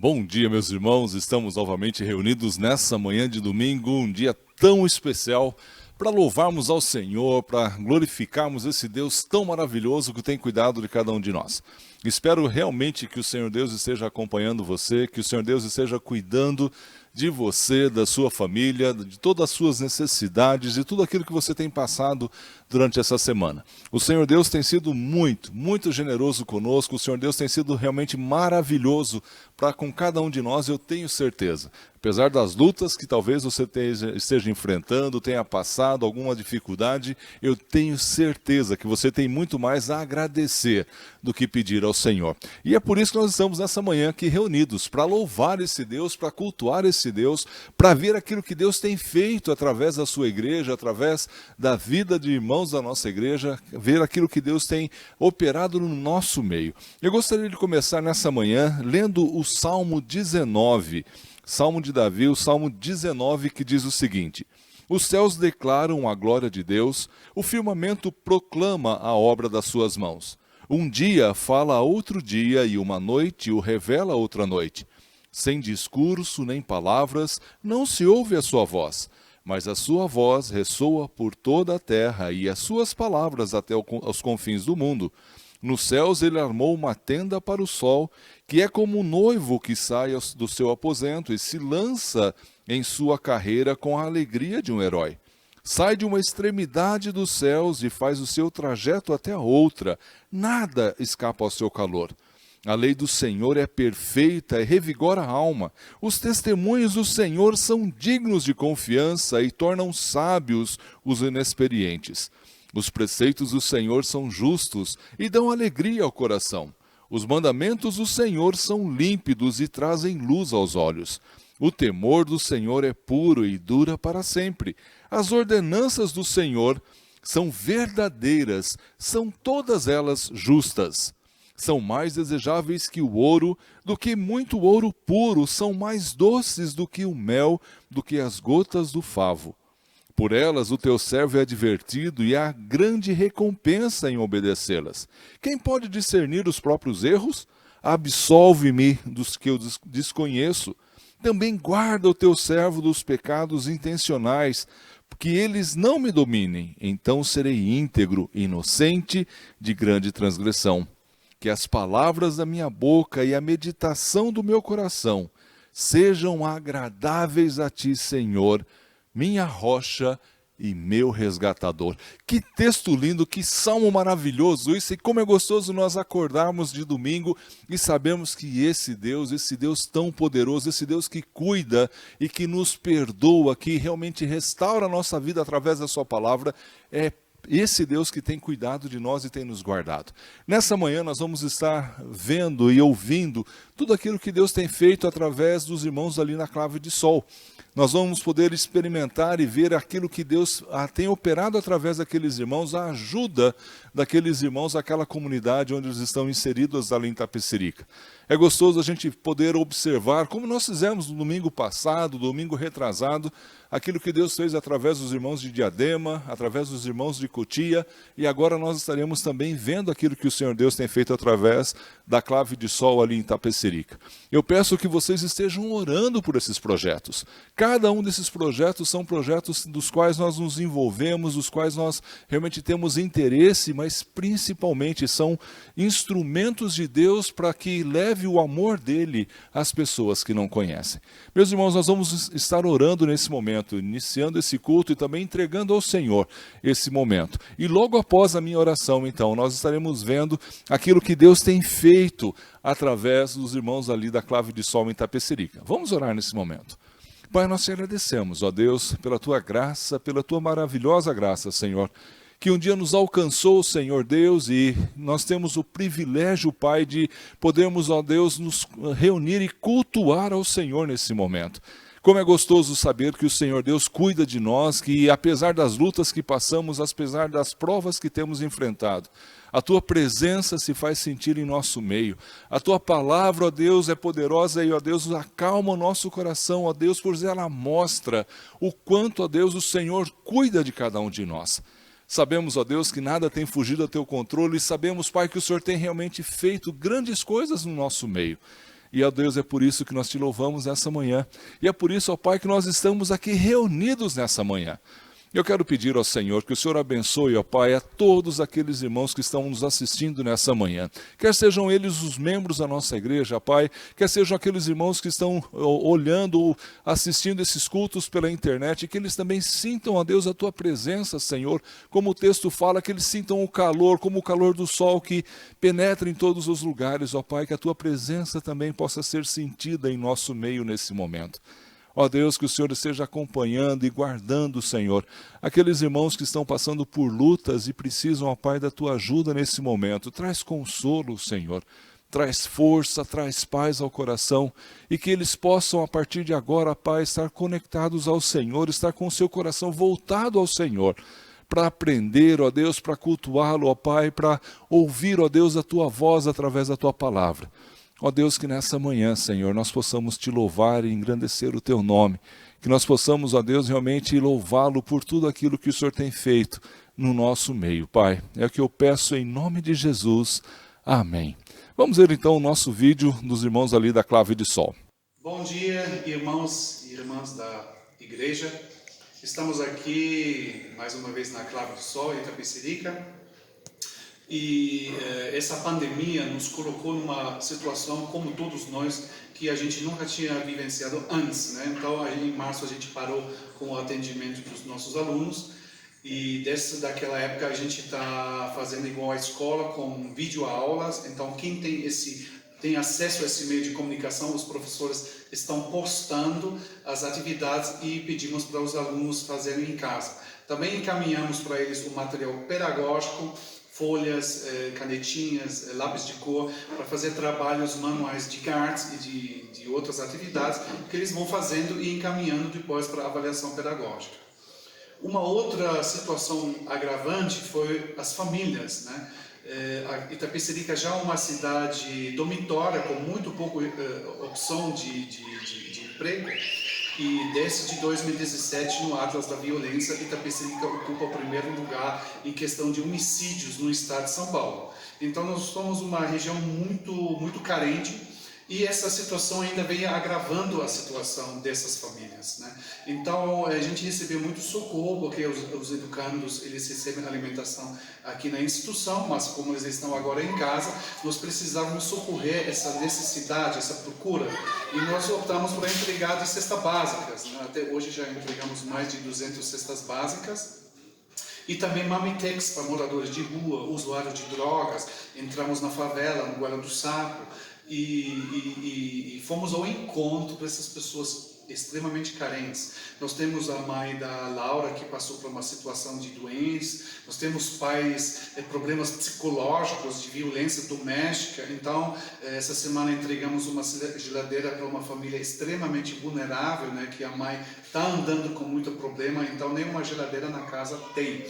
Bom dia, meus irmãos. Estamos novamente reunidos nessa manhã de domingo, um dia tão especial para louvarmos ao Senhor, para glorificarmos esse Deus tão maravilhoso que tem cuidado de cada um de nós. Espero realmente que o Senhor Deus esteja acompanhando você, que o Senhor Deus esteja cuidando de você, da sua família, de todas as suas necessidades, de tudo aquilo que você tem passado durante essa semana. O Senhor Deus tem sido muito generoso conosco, o Senhor Deus tem sido realmente maravilhoso para com cada um de nós, eu tenho certeza. Apesar das lutas que talvez você esteja enfrentando, tenha passado alguma dificuldade, eu tenho certeza que você tem muito mais a agradecer do que pedir ao Senhor. E é por isso que nós estamos nessa manhã aqui reunidos, para louvar esse Deus, para cultuar esse Deus, para ver aquilo que Deus tem feito através da sua igreja, através da vida de irmãos da nossa igreja, ver aquilo que Deus tem operado no nosso meio. Eu gostaria de começar nessa manhã lendo o Salmo 19, Salmo de Davi, o Salmo 19, que diz o seguinte: os céus declaram a glória de Deus, o firmamento proclama a obra das suas mãos. Um dia fala a outro dia, e uma noite o revela a outra noite. Sem discurso nem palavras, não se ouve a sua voz, mas a sua voz ressoa por toda a terra, e as suas palavras até aos confins do mundo. Nos céus ele armou uma tenda para o sol, que é como um noivo que sai do seu aposento e se lança em sua carreira com a alegria de um herói. Sai de uma extremidade dos céus e faz o seu trajeto até a outra. Nada escapa ao seu calor. A lei do Senhor é perfeita e revigora a alma. Os testemunhos do Senhor são dignos de confiança e tornam sábios os inexperientes. Os preceitos do Senhor são justos e dão alegria ao coração. Os mandamentos do Senhor são límpidos e trazem luz aos olhos. O temor do Senhor é puro e dura para sempre. As ordenanças do Senhor são verdadeiras, são todas elas justas. São mais desejáveis que o ouro, do que muito ouro puro, são mais doces do que o mel, do que as gotas do favo. Por elas o teu servo é advertido, e há grande recompensa em obedecê-las. Quem pode discernir os próprios erros? Absolve-me dos que eu desconheço. Também guarda o teu servo dos pecados intencionais, que eles não me dominem. Então serei íntegro, inocente de grande transgressão. Que as palavras da minha boca e a meditação do meu coração sejam agradáveis a ti, Senhor, minha rocha e meu resgatador. Que texto lindo, que salmo maravilhoso isso, e como é gostoso nós acordarmos de domingo e sabemos que esse Deus tão poderoso, esse Deus que cuida e que nos perdoa, que realmente restaura a nossa vida através da sua palavra, é esse Deus que tem cuidado de nós e tem nos guardado. Nessa manhã nós vamos estar vendo e ouvindo tudo aquilo que Deus tem feito através dos irmãos ali na Clave de Sol. Nós vamos poder experimentar e ver aquilo que Deus tem operado através daqueles irmãos, a ajuda daqueles irmãos, aquela comunidade onde eles estão inseridos ali em Itapecerica. É gostoso a gente poder observar, como nós fizemos no domingo passado, domingo retrasado, aquilo que Deus fez através dos irmãos de Diadema, através dos irmãos de Cotia, e agora nós estaremos também vendo aquilo que o Senhor Deus tem feito através da Clave de Sol ali em Itapecerica. Eu peço que vocês estejam orando por esses projetos. Cada um desses projetos são projetos dos quais nós nos envolvemos, dos quais nós realmente temos interesse, mas principalmente são instrumentos de Deus para que leve o amor dele às pessoas que não conhecem. Meus irmãos, nós vamos estar orando nesse momento, iniciando esse culto e também entregando ao Senhor esse momento. E logo após a minha oração, então, nós estaremos vendo aquilo que Deus tem feito através dos irmãos ali da Clave de Sol em Itapecerica. Vamos orar nesse momento. Pai, nós te agradecemos, ó Deus, pela tua graça, pela tua maravilhosa graça, Senhor, que um dia nos alcançou, Senhor Deus, e nós temos o privilégio, Pai, de podermos, ó Deus, nos reunir e cultuar ao Senhor nesse momento. Como é gostoso saber que o Senhor Deus cuida de nós, que apesar das lutas que passamos, apesar das provas que temos enfrentado, a Tua presença se faz sentir em nosso meio. A Tua palavra, ó Deus, é poderosa e, ó Deus, acalma o nosso coração, ó Deus, pois ela mostra o quanto, ó Deus, o Senhor cuida de cada um de nós. Sabemos, ó Deus, que nada tem fugido ao Teu controle e sabemos, Pai, que o Senhor tem realmente feito grandes coisas no nosso meio. E, ó Deus, é por isso que nós te louvamos nessa manhã. E é por isso, ó Pai, que nós estamos aqui reunidos nessa manhã. Eu quero pedir ao Senhor que o Senhor abençoe, ó Pai, a todos aqueles irmãos que estão nos assistindo nessa manhã. Quer sejam eles os membros da nossa igreja, Pai, quer sejam aqueles irmãos que estão olhando ou assistindo esses cultos pela internet, que eles também sintam, ó Deus, a Tua presença, Senhor, como o texto fala, que eles sintam o calor, como o calor do sol que penetra em todos os lugares, ó Pai, que a Tua presença também possa ser sentida em nosso meio nesse momento. Ó Deus, que o Senhor esteja acompanhando e guardando, Senhor, aqueles irmãos que estão passando por lutas e precisam, ó Pai, da Tua ajuda nesse momento. Traz consolo, Senhor, traz força, traz paz ao coração e que eles possam, a partir de agora, Pai, estar conectados ao Senhor, estar com o seu coração voltado ao Senhor, para aprender, ó Deus, para cultuá-lo, ó Pai, para ouvir, ó Deus, a Tua voz através da Tua palavra. Ó Deus, que nessa manhã, Senhor, nós possamos Te louvar e engrandecer o Teu nome. Que nós possamos, ó Deus, realmente louvá-lo por tudo aquilo que o Senhor tem feito no nosso meio, Pai. É o que eu peço em nome de Jesus. Amém. Vamos ver então o nosso vídeo dos irmãos ali da Clave de Sol. Bom dia, irmãos e irmãs da igreja. Estamos aqui mais uma vez na Clave de Sol, em Itapecerica. E essa pandemia nos colocou numa situação, como todos nós, que a gente nunca tinha vivenciado antes, né? Então, aí, em março, a gente parou com o atendimento dos nossos alunos. E daquela época a gente está fazendo igual à escola, com videoaulas. Então, quem tem acesso a esse meio de comunicação, os professores estão postando as atividades e pedimos para os alunos fazerem em casa. Também encaminhamos para eles o material pedagógico, folhas, canetinhas, lápis de cor, para fazer trabalhos manuais de cards e de outras atividades que eles vão fazendo e encaminhando depois para a avaliação pedagógica. Uma outra situação agravante foi as famílias, né? A Itapecerica já é uma cidade dormitória com muito pouca opção de emprego. E desde 2017, no Atlas da Violência, Itapecerica ocupa o primeiro lugar em questão de homicídios no estado de São Paulo. Então nós somos uma região muito carente e essa situação ainda vem agravando a situação dessas famílias, né? Então a gente recebeu muito socorro, porque os educandos eles recebem alimentação aqui na instituição, mas como eles estão agora em casa, nós precisávamos socorrer essa necessidade, essa procura, e nós optamos por entregar de cestas básicas, né? Até hoje já entregamos mais de 200 cestas básicas. E também Mamitex para moradores de rua, usuários de drogas. Entramos na favela, no Guará do Sapo, e fomos ao encontro dessas pessoas extremamente carentes. Nós temos a mãe da Laura que passou por uma situação de doença, nós temos pais, problemas psicológicos, de violência doméstica. Então, essa semana entregamos uma geladeira para uma família extremamente vulnerável, né, que a mãe está andando com muito problema, então nenhuma geladeira na casa tem.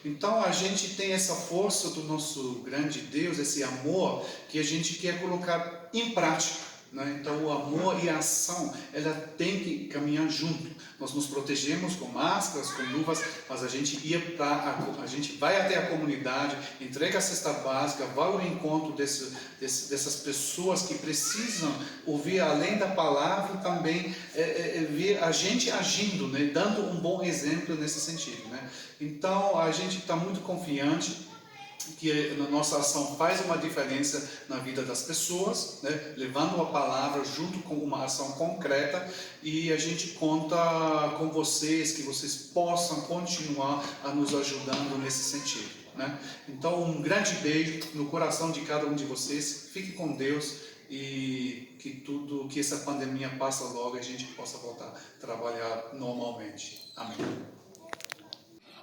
Então a gente tem essa força do nosso grande Deus, esse amor que a gente quer colocar em prática, né? Então o amor e a ação, ela tem que caminhar junto. Nós nos protegemos com máscaras, com luvas, mas a gente vai até a comunidade, entrega a cesta básica, vai ao encontro dessas pessoas que precisam ouvir além da palavra também ver a gente agindo, né? Dando um bom exemplo nesse sentido, né? Então a gente está muito confiante que a nossa ação faz uma diferença na vida das pessoas, né? Levando a palavra junto com uma ação concreta, e a gente conta com vocês, que vocês possam continuar a nos ajudando nesse sentido, né? Então um grande beijo no coração de cada um de vocês, fique com Deus e que essa pandemia passe logo e a gente possa voltar a trabalhar normalmente. Amém.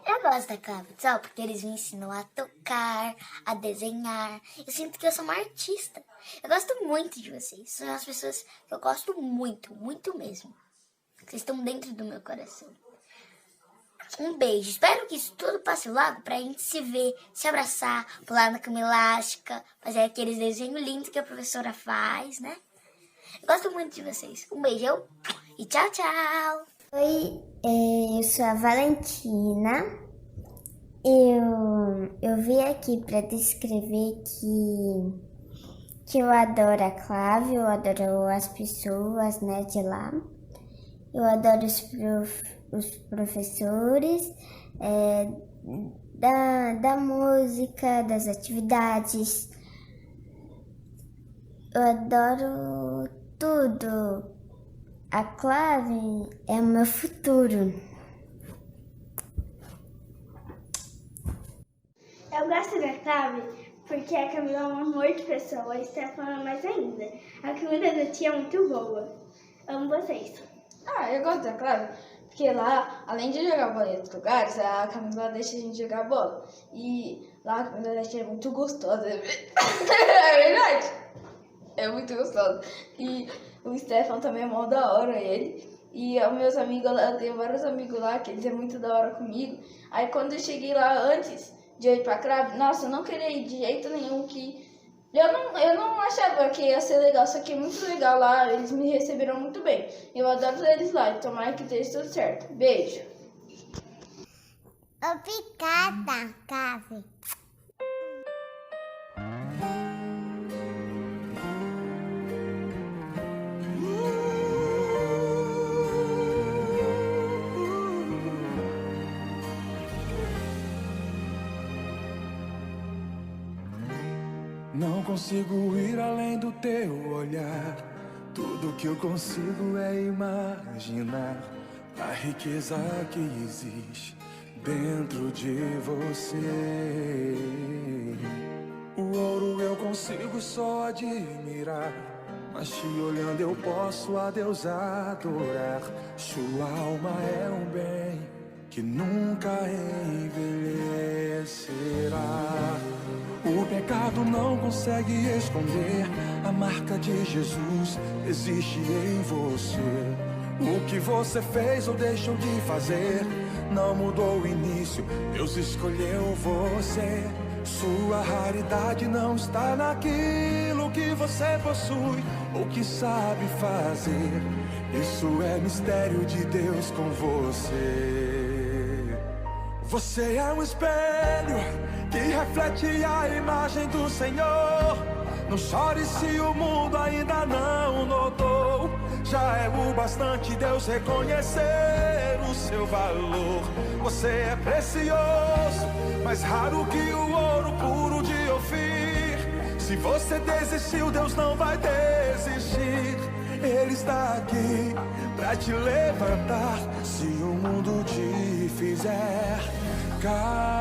Eu gosto da Clave de Sol porque eles me ensinam a tocar, a desenhar. Eu sinto que eu sou uma artista. Eu gosto muito de vocês. São as pessoas que eu gosto muito, muito mesmo. Vocês estão dentro do meu coração. Um beijo. Espero que isso tudo passe logo pra gente se ver, se abraçar, pular na cama elástica, fazer aqueles desenhos lindos que a professora faz, né? Eu gosto muito de vocês. Um beijão e tchau, tchau! Oi, eu sou a Valentina. Eu vim aqui para descrever que que eu adoro a clave, eu adoro as pessoas, né, de lá. Eu adoro os professores, da música, das atividades. Eu adoro tudo. A clave é o meu futuro. Eu gosto da clave porque a Camila é um amor de pessoa, a Stefana mais ainda. A comida da tia é muito boa. Amo vocês. Eu gosto da clave porque lá, além de jogar bola em outros lugares, a Camila deixa a gente jogar bola. E lá a comida da tia é muito gostosa. É verdade. É muito gostoso. E o Stefan também é mó da hora, ele. E os meus amigos lá, eu tenho vários amigos lá que eles é muito da hora comigo. Aí quando eu cheguei lá antes de eu ir pra clave, nossa, eu não queria ir de jeito nenhum, que eu não achava que ia ser legal, só que é muito legal lá, eles me receberam muito bem. Eu adoro eles lá, e tomara que esteja tudo certo. Beijo. Obrigada, Cave. Não consigo ir além do teu olhar. Tudo que eu consigo é imaginar a riqueza que existe dentro de você. O ouro eu consigo só admirar, mas te olhando eu posso a Deus adorar. Sua alma é um bem que nunca envelhecerá. O pecado não consegue esconder, a marca de Jesus existe em você. O que você fez ou deixou de fazer não mudou o início, Deus escolheu você. Sua raridade não está naquilo que você possui ou que sabe fazer. Isso é mistério de Deus com você. Você é um espelho que reflete a imagem do Senhor. Não chore se o mundo ainda não notou. Já é o bastante Deus reconhecer o seu valor. Você é precioso, mais raro que o ouro puro de Ofir. Se você desistiu, Deus não vai desistir. Ele está aqui pra te levantar se o mundo te fizer cair.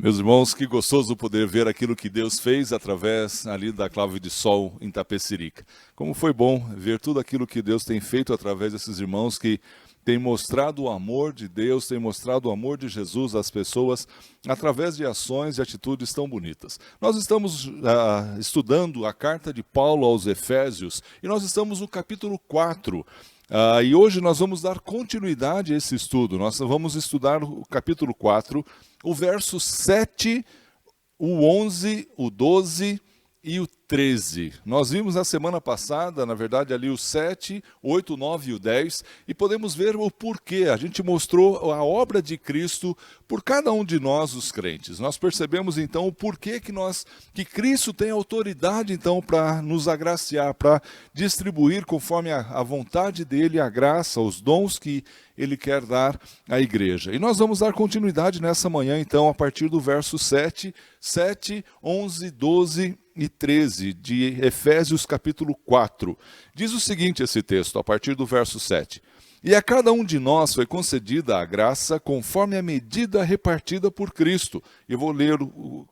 Meus irmãos, que gostoso poder ver aquilo que Deus fez através ali da Clave de Sol em Itapecerica. Como foi bom ver tudo aquilo que Deus tem feito através desses irmãos que têm mostrado o amor de Deus, têm mostrado o amor de Jesus às pessoas através de ações e atitudes tão bonitas. Nós estamos estudando a carta de Paulo aos Efésios e nós estamos no capítulo 4. E hoje nós vamos dar continuidade a esse estudo. Nós vamos estudar o capítulo 4, o verso 7, o 11, o 12 e o 13. Nós vimos na semana passada, na verdade, ali o 7, 8, 9 e o 10, e podemos ver o porquê. A gente mostrou a obra de Cristo por cada um de nós, os crentes. Nós percebemos, então, o porquê que Cristo tem autoridade, então, para nos agraciar, para distribuir conforme a vontade dele, a graça, os dons que ele quer dar à igreja. E nós vamos dar continuidade nessa manhã, então, a partir do verso 7, 11, 12 e 13 de Efésios capítulo 4. Diz o seguinte esse texto, a partir do verso 7. E a cada um de nós foi concedida a graça conforme a medida repartida por Cristo. Eu vou ler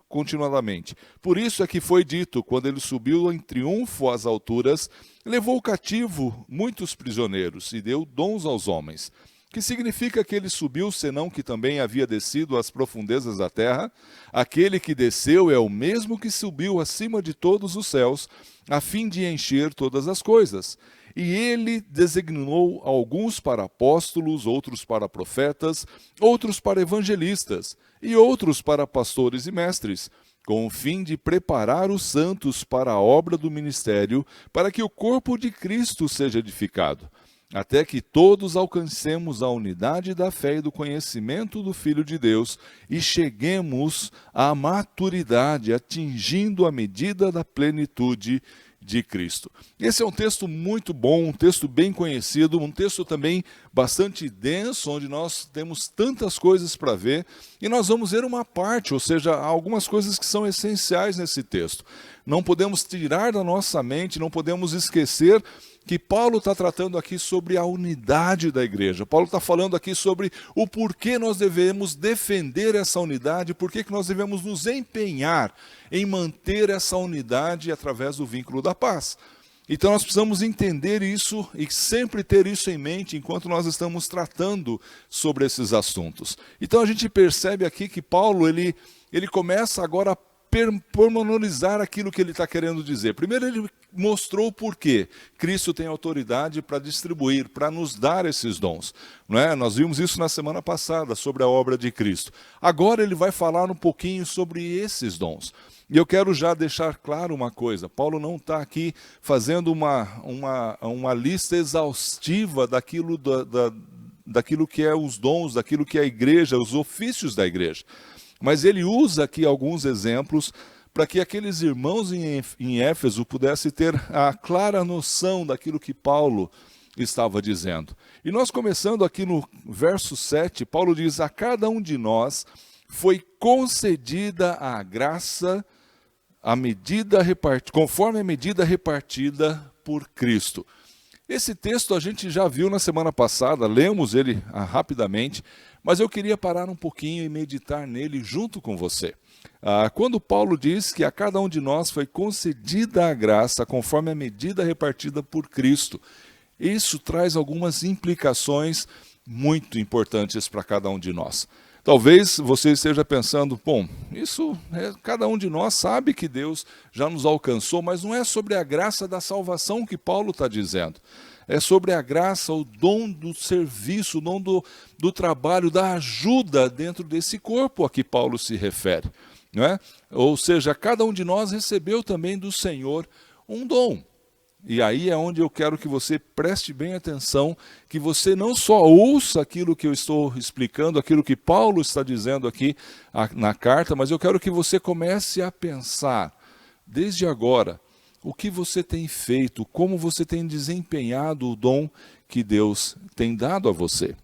continuadamente. Por isso é que foi dito, quando ele subiu em triunfo às alturas, levou cativo muitos prisioneiros e deu dons aos homens. Que significa que ele subiu, senão que também havia descido às profundezas da terra? Aquele que desceu é o mesmo que subiu acima de todos os céus, a fim de encher todas as coisas. E ele designou alguns para apóstolos, outros para profetas, outros para evangelistas, e outros para pastores e mestres, com o fim de preparar os santos para a obra do ministério, para que o corpo de Cristo seja edificado, até que todos alcancemos a unidade da fé e do conhecimento do Filho de Deus e cheguemos à maturidade, atingindo a medida da plenitude de Cristo. Esse é um texto muito bom, um texto bem conhecido, um texto também bastante denso, onde nós temos tantas coisas para ver, e nós vamos ver uma parte, ou seja, algumas coisas que são essenciais nesse texto. Não podemos tirar da nossa mente, não podemos esquecer que Paulo está tratando aqui sobre a unidade da igreja. Paulo está falando aqui sobre o porquê nós devemos defender essa unidade, porquê que nós devemos nos empenhar em manter essa unidade através do vínculo da paz. Então nós precisamos entender isso e sempre ter isso em mente enquanto nós estamos tratando sobre esses assuntos. Então a gente percebe aqui que Paulo ele começa agora a pormenorizar aquilo que ele está querendo dizer. Primeiro ele mostrou o porquê Cristo tem autoridade para distribuir, para nos dar esses dons. Não é? Nós vimos isso na semana passada, sobre a obra de Cristo. Agora ele vai falar um pouquinho sobre esses dons. E eu quero já deixar claro uma coisa, Paulo não está aqui fazendo uma lista exaustiva daquilo que é os dons, daquilo que é a igreja, os ofícios da igreja. Mas ele usa aqui alguns exemplos para que aqueles irmãos em Éfeso pudessem ter a clara noção daquilo que Paulo estava dizendo. E nós começando aqui no verso 7, Paulo diz, a cada um de nós foi concedida a graça, conforme a medida repartida por Cristo. Esse texto a gente já viu na semana passada, lemos ele rapidamente, mas eu queria parar um pouquinho e meditar nele junto com você. Quando Paulo diz que a cada um de nós foi concedida a graça conforme a medida repartida por Cristo, isso traz algumas implicações muito importantes para cada um de nós. Talvez você esteja pensando, bom, cada um de nós sabe que Deus já nos alcançou, mas não é sobre a graça da salvação que Paulo está dizendo. É sobre a graça, o dom do serviço, o dom do trabalho, da ajuda dentro desse corpo a que Paulo se refere. Não é? Ou seja, cada um de nós recebeu também do Senhor um dom. E aí é onde eu quero que você preste bem atenção, que você não só ouça aquilo que eu estou explicando, aquilo que Paulo está dizendo aqui na carta, mas eu quero que você comece a pensar, desde agora, o que você tem feito, como você tem desempenhado o dom que Deus tem dado a você.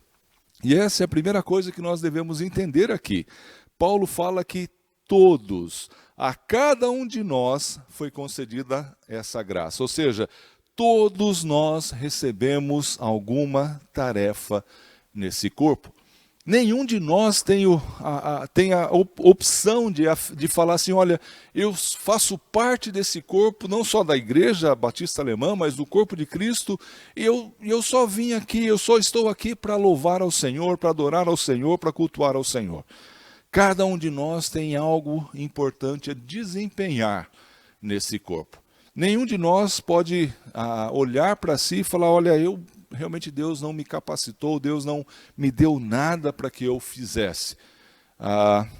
E essa é a primeira coisa que nós devemos entender aqui. Paulo fala que a cada um de nós foi concedida essa graça. Ou seja, todos nós recebemos alguma tarefa nesse corpo. Nenhum de nós tem a opção de falar assim, olha, eu faço parte desse corpo, não só da Igreja Batista Alemã, mas do corpo de Cristo, e eu só vim aqui, eu só estou aqui para louvar ao Senhor, para adorar ao Senhor, para cultuar ao Senhor. Cada um de nós tem algo importante a desempenhar nesse corpo. Nenhum de nós pode olhar para si e falar, olha, realmente Deus não me capacitou, Deus não me deu nada para que eu fizesse.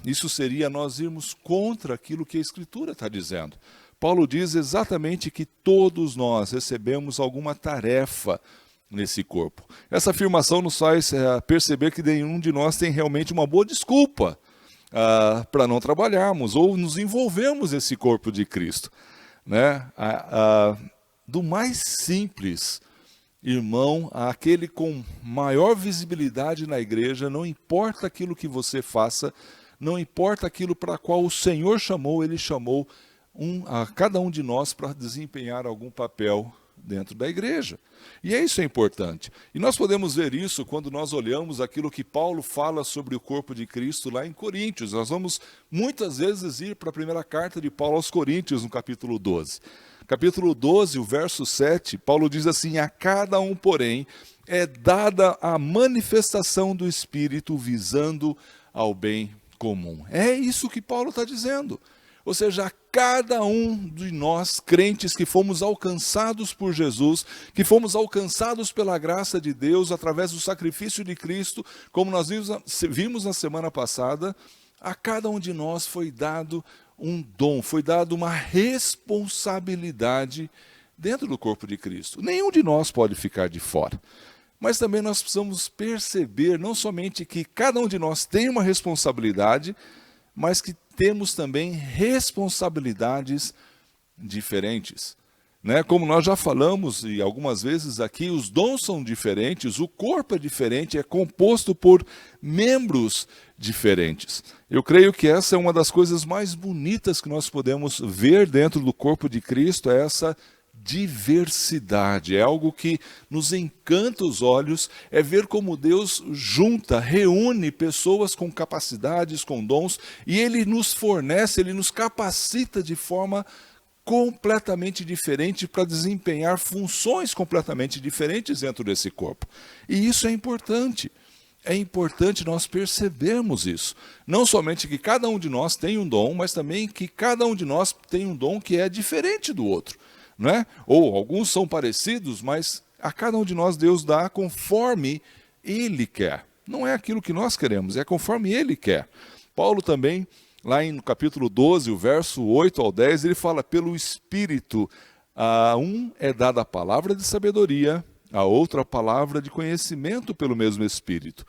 Isso seria nós irmos contra aquilo que a Escritura está dizendo. Paulo diz exatamente que todos nós recebemos alguma tarefa nesse corpo. Essa afirmação nos faz perceber que nenhum de nós tem realmente uma boa desculpa para não trabalharmos ou nos envolvermos nesse corpo de Cristo. Né? Do mais simples irmão, aquele com maior visibilidade na igreja, não importa aquilo que você faça, não importa aquilo para qual o Senhor chamou, Ele chamou a cada um de nós para desempenhar algum papel dentro da igreja. E isso é importante. E nós podemos ver isso quando nós olhamos aquilo que Paulo fala sobre o corpo de Cristo lá em Coríntios. Nós vamos muitas vezes ir para a primeira carta de Paulo aos Coríntios, no capítulo 12. Capítulo 12, o verso 7, Paulo diz assim, a cada um, porém, é dada a manifestação do Espírito visando ao bem comum. É isso que Paulo está dizendo. Ou seja, a cada um de nós, crentes que fomos alcançados por Jesus, que fomos alcançados pela graça de Deus, através do sacrifício de Cristo, como nós vimos na semana passada, a cada um de nós foi dado um dom, foi dado uma responsabilidade dentro do corpo de Cristo. Nenhum de nós pode ficar de fora. Mas também nós precisamos perceber, não somente que cada um de nós tem uma responsabilidade, mas que temos também responsabilidades diferentes. Né? Como nós já falamos e algumas vezes aqui, os dons são diferentes, o corpo é diferente, é composto por membros diferentes. Eu creio que essa é uma das coisas mais bonitas que nós podemos ver dentro do corpo de Cristo, é essa diversidade. É algo que nos encanta os olhos, é ver como Deus junta, reúne pessoas com capacidades, com dons, e Ele nos fornece, Ele nos capacita de forma completamente diferente para desempenhar funções completamente diferentes dentro desse corpo. E isso é importante. É importante nós percebermos isso. Não somente que cada um de nós tem um dom, mas também que cada um de nós tem um dom que é diferente do outro. Não é? Ou alguns são parecidos, mas a cada um de nós Deus dá conforme Ele quer. Não é aquilo que nós queremos, é conforme Ele quer. Paulo também, lá no capítulo 12, o verso 8 ao 10, ele fala, pelo Espírito, a um é dada a palavra de sabedoria, a outro a palavra de conhecimento pelo mesmo Espírito,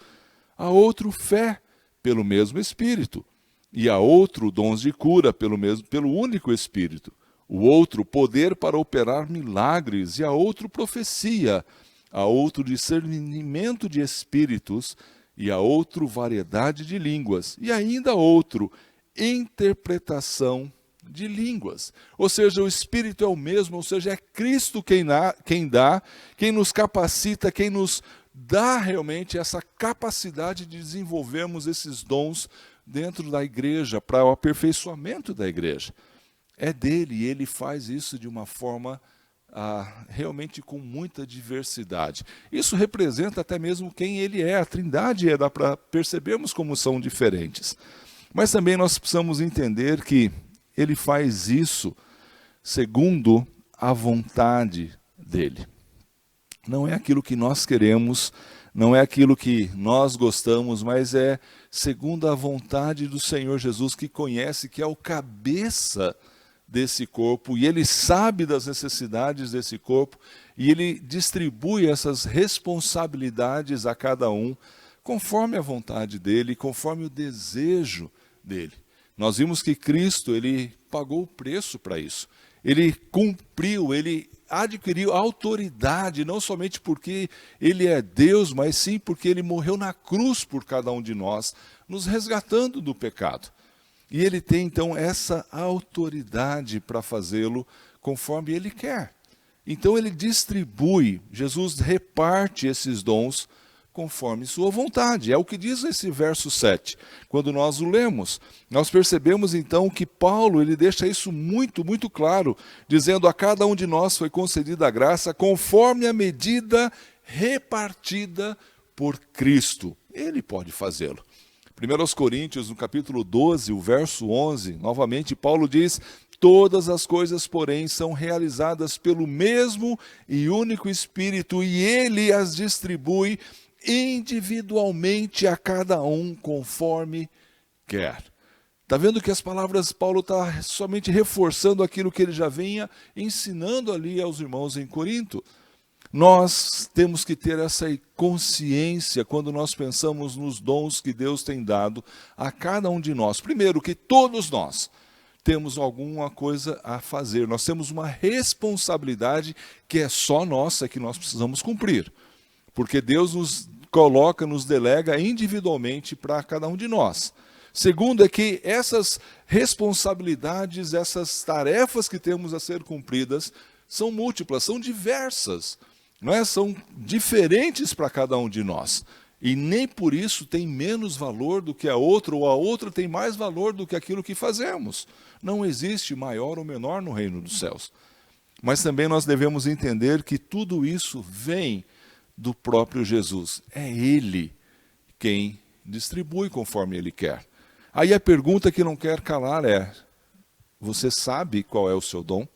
a outro fé pelo mesmo Espírito, e a outro dons de cura pelo único Espírito, o outro poder para operar milagres, e a outro profecia, a outro discernimento de espíritos, e a outro variedade de línguas, e ainda outro interpretação de línguas. Ou seja, o Espírito é o mesmo, ou seja, é Cristo quem dá, quem nos capacita, quem nos dá realmente essa capacidade de desenvolvermos esses dons dentro da igreja, para o aperfeiçoamento da igreja. É dele, e ele faz isso de uma forma realmente com muita diversidade. Isso representa até mesmo quem ele é, a Trindade dá para percebermos como são diferentes. Mas também nós precisamos entender que ele faz isso segundo a vontade dele. Não é aquilo que nós queremos, não é aquilo que nós gostamos, mas é segundo a vontade do Senhor Jesus, que conhece, que é o cabeça desse corpo, e ele sabe das necessidades desse corpo, e ele distribui essas responsabilidades a cada um, conforme a vontade dele, conforme o desejo dele. Nós vimos que Cristo, ele pagou o preço para isso. Ele cumpriu, ele adquiriu autoridade, não somente porque ele é Deus, mas sim porque ele morreu na cruz por cada um de nós, nos resgatando do pecado. E ele tem então essa autoridade para fazê-lo conforme ele quer. Então ele distribui, Jesus reparte esses dons conforme sua vontade. É o que diz esse verso 7. Quando nós o lemos, nós percebemos então que Paulo ele deixa isso muito, muito claro, dizendo: a cada um de nós foi concedida a graça conforme a medida repartida por Cristo. Ele pode fazê-lo. 1 Coríntios, no capítulo 12, o verso 11, novamente Paulo diz: todas as coisas, porém, são realizadas pelo mesmo e único Espírito, e ele as distribui individualmente a cada um conforme quer. Está vendo que as palavras Paulo está somente reforçando aquilo que ele já vinha ensinando ali aos irmãos em Corinto. Nós temos que ter essa consciência quando nós pensamos nos dons que Deus tem dado a cada um de nós. Primeiro, que todos nós temos alguma coisa a fazer. Nós temos uma responsabilidade que é só nossa, que nós precisamos cumprir. Porque Deus nos coloca, nos delega individualmente para cada um de nós. Segundo é que essas responsabilidades, essas tarefas que temos a ser cumpridas, são múltiplas, são diversas, não é? São diferentes para cada um de nós. E nem por isso tem menos valor do que a outra, ou a outra tem mais valor do que aquilo que fazemos. Não existe maior ou menor no reino dos céus. Mas também nós devemos entender que tudo isso vem do próprio Jesus. É Ele quem distribui conforme Ele quer. Aí a pergunta que não quer calar é: você sabe qual é o seu dom?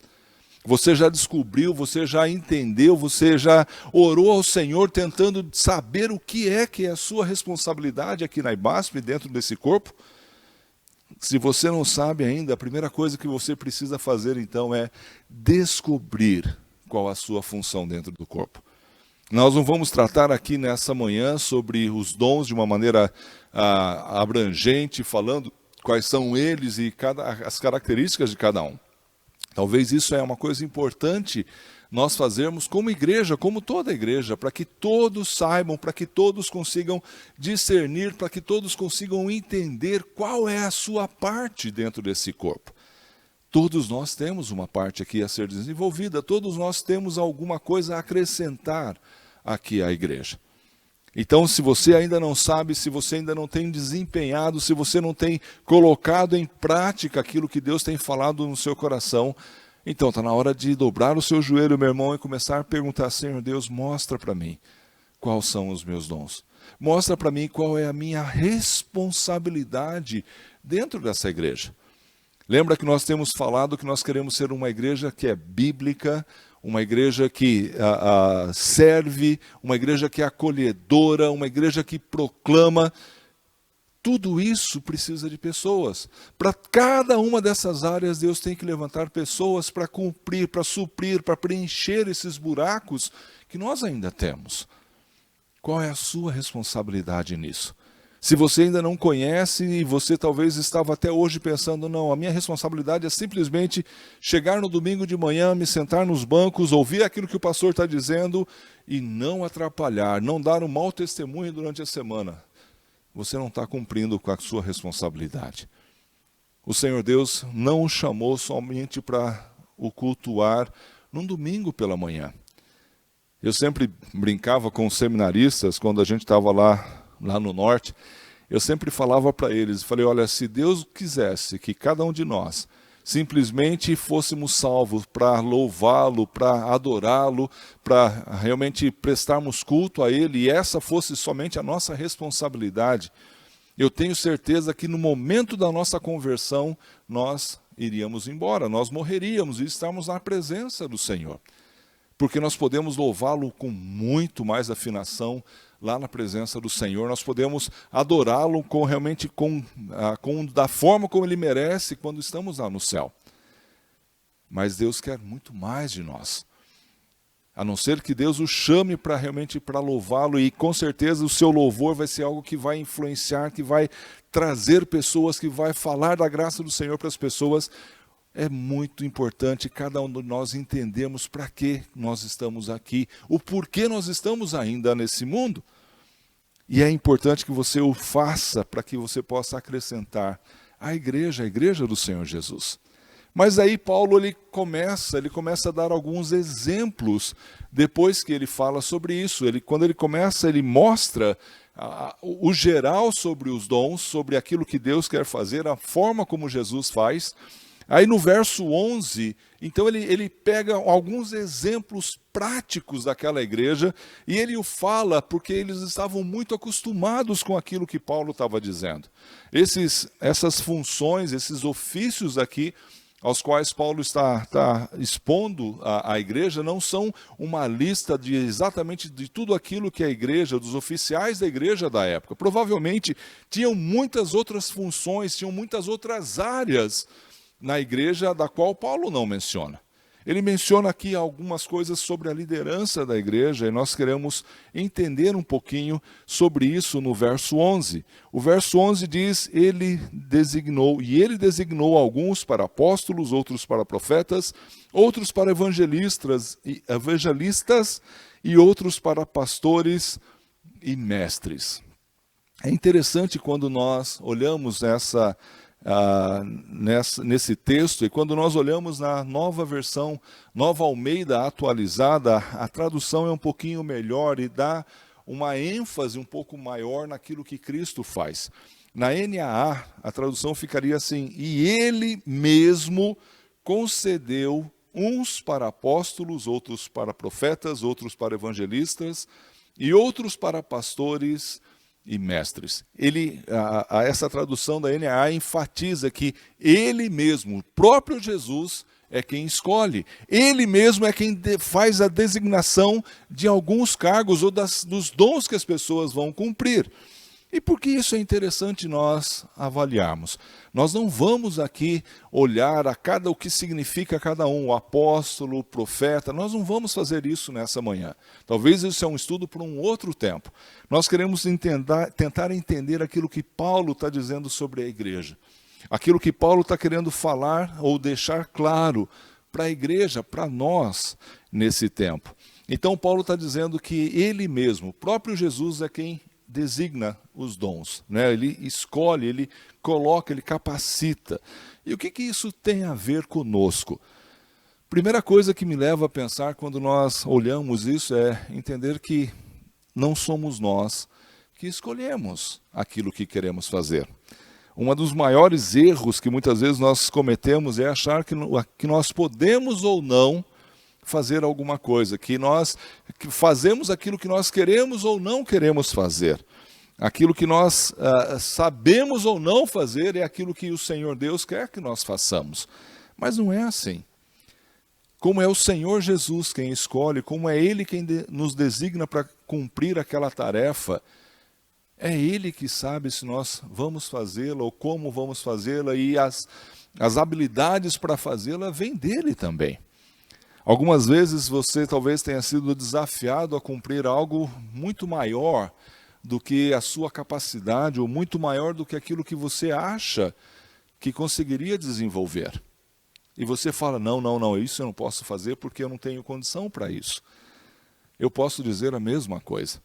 Você já descobriu, você já entendeu, você já orou ao Senhor tentando saber o que é a sua responsabilidade aqui na IBASP, dentro desse corpo? Se você não sabe ainda, a primeira coisa que você precisa fazer então é descobrir qual a sua função dentro do corpo. Nós não vamos tratar aqui nessa manhã sobre os dons de uma maneira abrangente, falando quais são eles e as características de cada um. Talvez isso é uma coisa importante nós fazermos como igreja, como toda igreja, para que todos saibam, para que todos consigam discernir, para que todos consigam entender qual é a sua parte dentro desse corpo. Todos nós temos uma parte aqui a ser desenvolvida, todos nós temos alguma coisa a acrescentar aqui à igreja. Então, se você ainda não sabe, se você ainda não tem desempenhado, se você não tem colocado em prática aquilo que Deus tem falado no seu coração, então está na hora de dobrar o seu joelho, meu irmão, e começar a perguntar: Senhor Deus, mostra para mim quais são os meus dons. Mostra para mim qual é a minha responsabilidade dentro dessa igreja. Lembra que nós temos falado que nós queremos ser uma igreja que é bíblica, uma igreja que serve, uma igreja que é acolhedora, uma igreja que proclama. Tudo isso precisa de pessoas. Para cada uma dessas áreas, Deus tem que levantar pessoas para cumprir, para suprir, para preencher esses buracos que nós ainda temos. Qual é a sua responsabilidade nisso? Se você ainda não conhece e você talvez estava até hoje pensando: não, a minha responsabilidade é simplesmente chegar no domingo de manhã, me sentar nos bancos, ouvir aquilo que o pastor está dizendo e não atrapalhar, não dar um mau testemunho durante a semana. Você não está cumprindo com a sua responsabilidade. O Senhor Deus não o chamou somente para o cultuar num domingo pela manhã. Eu sempre brincava com os seminaristas quando a gente estava lá no norte. Eu sempre falava para eles, falei: olha, se Deus quisesse que cada um de nós simplesmente fôssemos salvos para louvá-lo, para adorá-lo, para realmente prestarmos culto a Ele, e essa fosse somente a nossa responsabilidade, eu tenho certeza que no momento da nossa conversão, nós iríamos embora, nós morreríamos e estarmos na presença do Senhor. Porque nós podemos louvá-lo com muito mais afinação lá na presença do Senhor, nós podemos adorá-lo da forma como Ele merece quando estamos lá no céu. Mas Deus quer muito mais de nós. A não ser que Deus o chame para louvá-lo, e com certeza o seu louvor vai ser algo que vai influenciar, que vai trazer pessoas, que vai falar da graça do Senhor para as pessoas. É muito importante cada um de nós entendermos para que nós estamos aqui, o porquê nós estamos ainda nesse mundo. E é importante que você o faça para que você possa acrescentar a igreja do Senhor Jesus. Mas aí Paulo ele começa a dar alguns exemplos depois que ele fala sobre isso. Quando ele começa, ele mostra o geral sobre os dons, sobre aquilo que Deus quer fazer, a forma como Jesus faz. Aí no verso 11, então ele pega alguns exemplos práticos daquela igreja e ele o fala porque eles estavam muito acostumados com aquilo que Paulo estava dizendo. Essas funções, esses ofícios aqui, aos quais Paulo está expondo a igreja, não são uma lista exatamente de tudo aquilo que a igreja, dos oficiais da igreja da época. Provavelmente tinham muitas outras funções, tinham muitas outras áreas na igreja da qual Paulo não menciona. Ele menciona aqui algumas coisas sobre a liderança da igreja e nós queremos entender um pouquinho sobre isso no verso 11. O verso 11 diz, ele designou alguns para apóstolos, outros para profetas, outros para evangelistas e outros para pastores e mestres. É interessante quando nós olhamos nesse texto, e quando nós olhamos na nova versão, Nova Almeida atualizada, a tradução é um pouquinho melhor e dá uma ênfase um pouco maior naquilo que Cristo faz. Na NAA, a tradução ficaria assim, e ele mesmo concedeu uns para apóstolos, outros para profetas, outros para evangelistas e outros para pastores e mestres. Essa tradução da NAA enfatiza que ele mesmo, o próprio Jesus, é quem escolhe. Ele mesmo é quem faz a designação de alguns cargos ou dos dons que as pessoas vão cumprir. E por que isso é interessante nós avaliarmos? Nós não vamos aqui olhar o que significa cada um, o apóstolo, o profeta, nós não vamos fazer isso nessa manhã. Talvez isso é um estudo para um outro tempo. Nós queremos tentar entender aquilo que Paulo está dizendo sobre a igreja. Aquilo que Paulo está querendo falar ou deixar claro para a igreja, para nós, nesse tempo. Então Paulo está dizendo que ele mesmo, o próprio Jesus é quem designa os dons, né? Ele escolhe, ele coloca, ele capacita. E o que isso tem a ver conosco? Primeira coisa que me leva a pensar quando nós olhamos isso é entender que não somos nós que escolhemos aquilo que queremos fazer. Um dos maiores erros que muitas vezes nós cometemos é achar que nós podemos ou não fazer alguma coisa, que fazemos aquilo que nós queremos ou não queremos fazer. Aquilo que nós sabemos ou não fazer é aquilo que o Senhor Deus quer que nós façamos. Mas não é assim. Como é o Senhor Jesus quem escolhe, como é Ele quem nos designa para cumprir aquela tarefa, é Ele que sabe se nós vamos fazê-la ou como vamos fazê-la, e as habilidades para fazê-la vêm dEle também. Algumas vezes você talvez tenha sido desafiado a cumprir algo muito maior do que a sua capacidade, ou muito maior do que aquilo que você acha que conseguiria desenvolver. E você fala, não, isso eu não posso fazer porque eu não tenho condição para isso. Eu posso dizer a mesma coisa.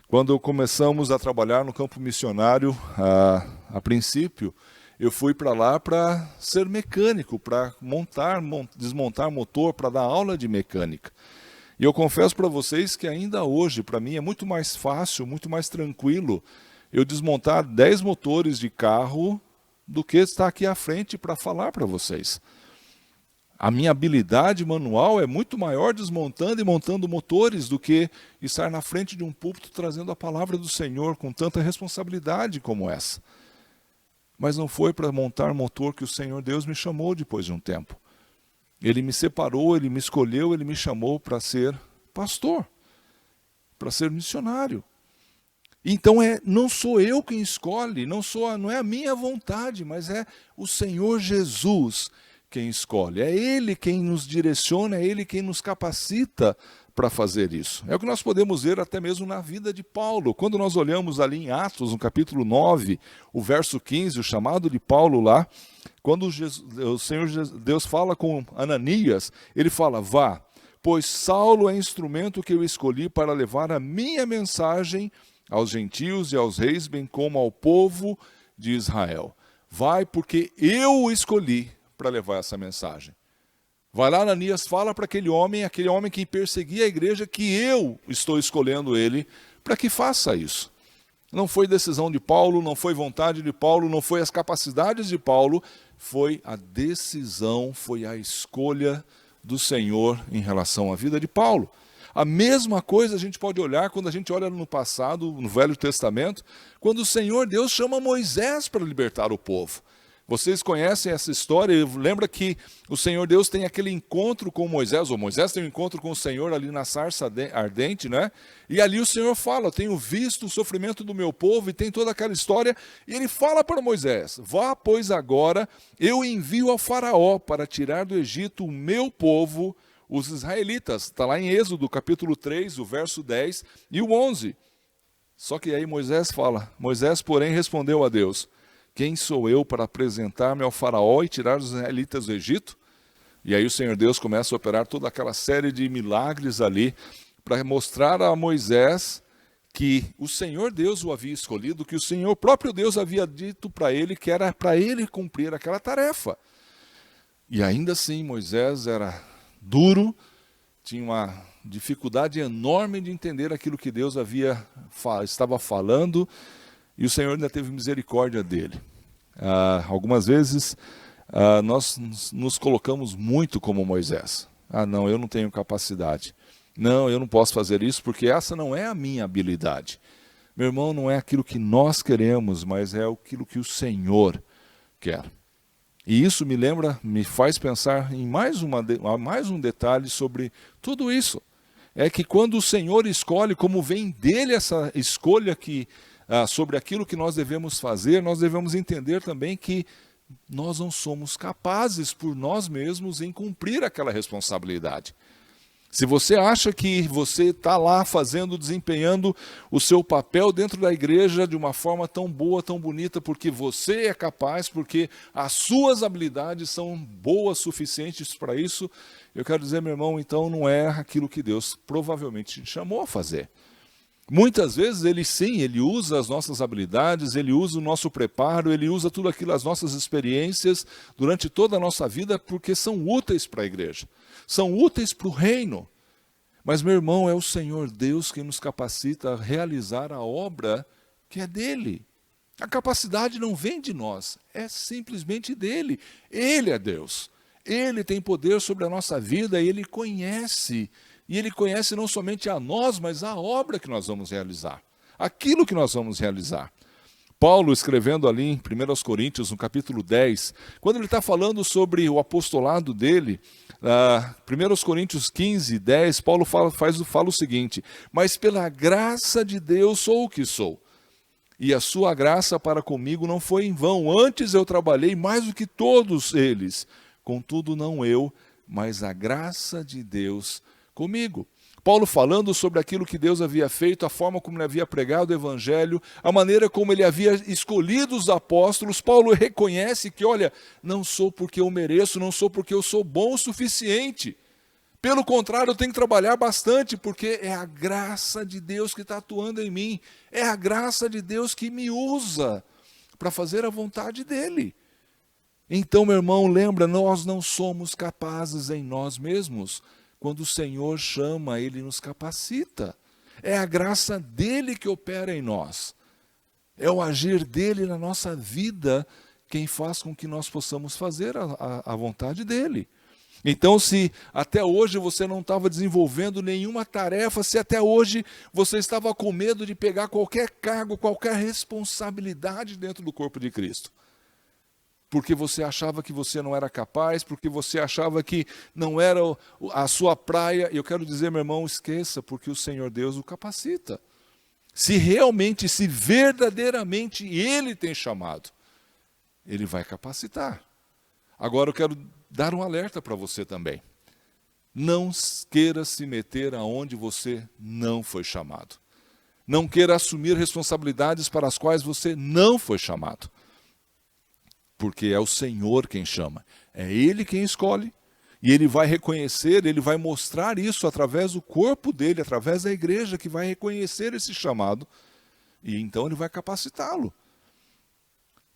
Quando começamos a trabalhar no campo missionário, a princípio, eu fui para lá para ser mecânico, para desmontar motor, para dar aula de mecânica. E eu confesso para vocês que ainda hoje, para mim, é muito mais fácil, muito mais tranquilo eu desmontar 10 motores de carro do que estar aqui à frente para falar para vocês. A minha habilidade manual é muito maior desmontando e montando motores do que estar na frente de um púlpito trazendo a palavra do Senhor com tanta responsabilidade como essa. Mas não foi para montar motor que o Senhor Deus me chamou depois de um tempo. Ele me separou, Ele me escolheu, Ele me chamou para ser pastor, para ser missionário. Então não sou eu quem escolhe, não é a minha vontade, mas é o Senhor Jesus quem escolhe. É Ele quem nos direciona, é Ele quem nos capacita para fazer isso. É o que nós podemos ver até mesmo na vida de Paulo. Quando nós olhamos ali em Atos, no capítulo 9, o verso 15, o chamado de Paulo lá, quando o Senhor Deus fala com Ananias, ele fala, vá, pois Saulo é instrumento que eu escolhi para levar a minha mensagem aos gentios e aos reis, bem como ao povo de Israel. Vai, porque eu o escolhi para levar essa mensagem. Vai lá, Ananias, fala para aquele homem que perseguia a igreja, que eu estou escolhendo ele para que faça isso. Não foi decisão de Paulo, não foi vontade de Paulo, não foi as capacidades de Paulo, foi a decisão, foi a escolha do Senhor em relação à vida de Paulo. A mesma coisa a gente pode olhar quando a gente olha no passado, no Velho Testamento, quando o Senhor Deus chama Moisés para libertar o povo. Vocês conhecem essa história, lembra que o Senhor Deus tem aquele encontro com Moisés, ou Moisés tem um encontro com o Senhor ali na sarça ardente, né? E ali o Senhor fala, tenho visto o sofrimento do meu povo, e tem toda aquela história, e ele fala para Moisés, vá, pois agora, eu envio ao faraó para tirar do Egito o meu povo, os israelitas. Está lá em Êxodo, capítulo 3, o verso 10 e o 11. Só que aí Moisés fala, Moisés, porém, respondeu a Deus, quem sou eu para apresentar-me ao faraó e tirar os israelitas do Egito? E aí o Senhor Deus começa a operar toda aquela série de milagres ali, para mostrar a Moisés que o Senhor Deus o havia escolhido, que o Senhor próprio Deus havia dito para ele que era para ele cumprir aquela tarefa. E ainda assim Moisés era duro, tinha uma dificuldade enorme de entender aquilo que Deus estava falando, e o Senhor ainda teve misericórdia dele. Algumas vezes nós nos colocamos muito como Moisés. Não, eu não tenho capacidade. Não, eu não posso fazer isso porque essa não é a minha habilidade. Meu irmão, não é aquilo que nós queremos, mas é aquilo que o Senhor quer. E isso me faz pensar em mais um detalhe sobre tudo isso. É que quando o Senhor escolhe, como vem dele essa escolha sobre aquilo que nós devemos fazer, nós devemos entender também que nós não somos capazes por nós mesmos em cumprir aquela responsabilidade. Se você acha que você está lá desempenhando o seu papel dentro da igreja de uma forma tão boa, tão bonita, porque você é capaz, porque as suas habilidades são boas, suficientes para isso, eu quero dizer, meu irmão, então não é aquilo que Deus provavelmente te chamou a fazer. Muitas vezes ele usa as nossas habilidades, ele usa o nosso preparo, ele usa tudo aquilo, as nossas experiências durante toda a nossa vida, porque são úteis para a igreja, são úteis para o reino. Mas, meu irmão, é o Senhor Deus que nos capacita a realizar a obra que é dele. A capacidade não vem de nós, é simplesmente dele. Ele é Deus, ele tem poder sobre a nossa vida e ele conhece. E ele conhece não somente a nós, mas a obra que nós vamos realizar. Aquilo que nós vamos realizar. Paulo, escrevendo ali em 1 Coríntios, no capítulo 10, quando ele está falando sobre o apostolado dele, 1 Coríntios 15, 10, Paulo fala o seguinte, mas pela graça de Deus sou o que sou. E a sua graça para comigo não foi em vão. Antes eu trabalhei mais do que todos eles. Contudo, não eu, mas a graça de Deus comigo. Paulo falando sobre aquilo que Deus havia feito, a forma como ele havia pregado o evangelho, a maneira como ele havia escolhido os apóstolos. Paulo reconhece que, olha, não sou porque eu mereço, não sou porque eu sou bom o suficiente. Pelo contrário, eu tenho que trabalhar bastante, porque é a graça de Deus que está atuando em mim. É a graça de Deus que me usa para fazer a vontade dele. Então, meu irmão, lembra, nós não somos capazes em nós mesmos. Quando o Senhor chama, Ele nos capacita. É a graça dEle que opera em nós. É o agir dEle na nossa vida quem faz com que nós possamos fazer a vontade dEle. Então, se até hoje você não estava desenvolvendo nenhuma tarefa, se até hoje você estava com medo de pegar qualquer cargo, qualquer responsabilidade dentro do corpo de Cristo, porque você achava que você não era capaz, porque você achava que não era a sua praia, eu quero dizer, meu irmão, esqueça, porque o Senhor Deus o capacita. Se verdadeiramente Ele tem chamado, Ele vai capacitar. Agora eu quero dar um alerta para você também. Não queira se meter aonde você não foi chamado. Não queira assumir responsabilidades para as quais você não foi chamado. Porque é o Senhor quem chama, é Ele quem escolhe, e Ele vai reconhecer, Ele vai mostrar isso através do corpo dEle, através da igreja que vai reconhecer esse chamado, e então Ele vai capacitá-lo.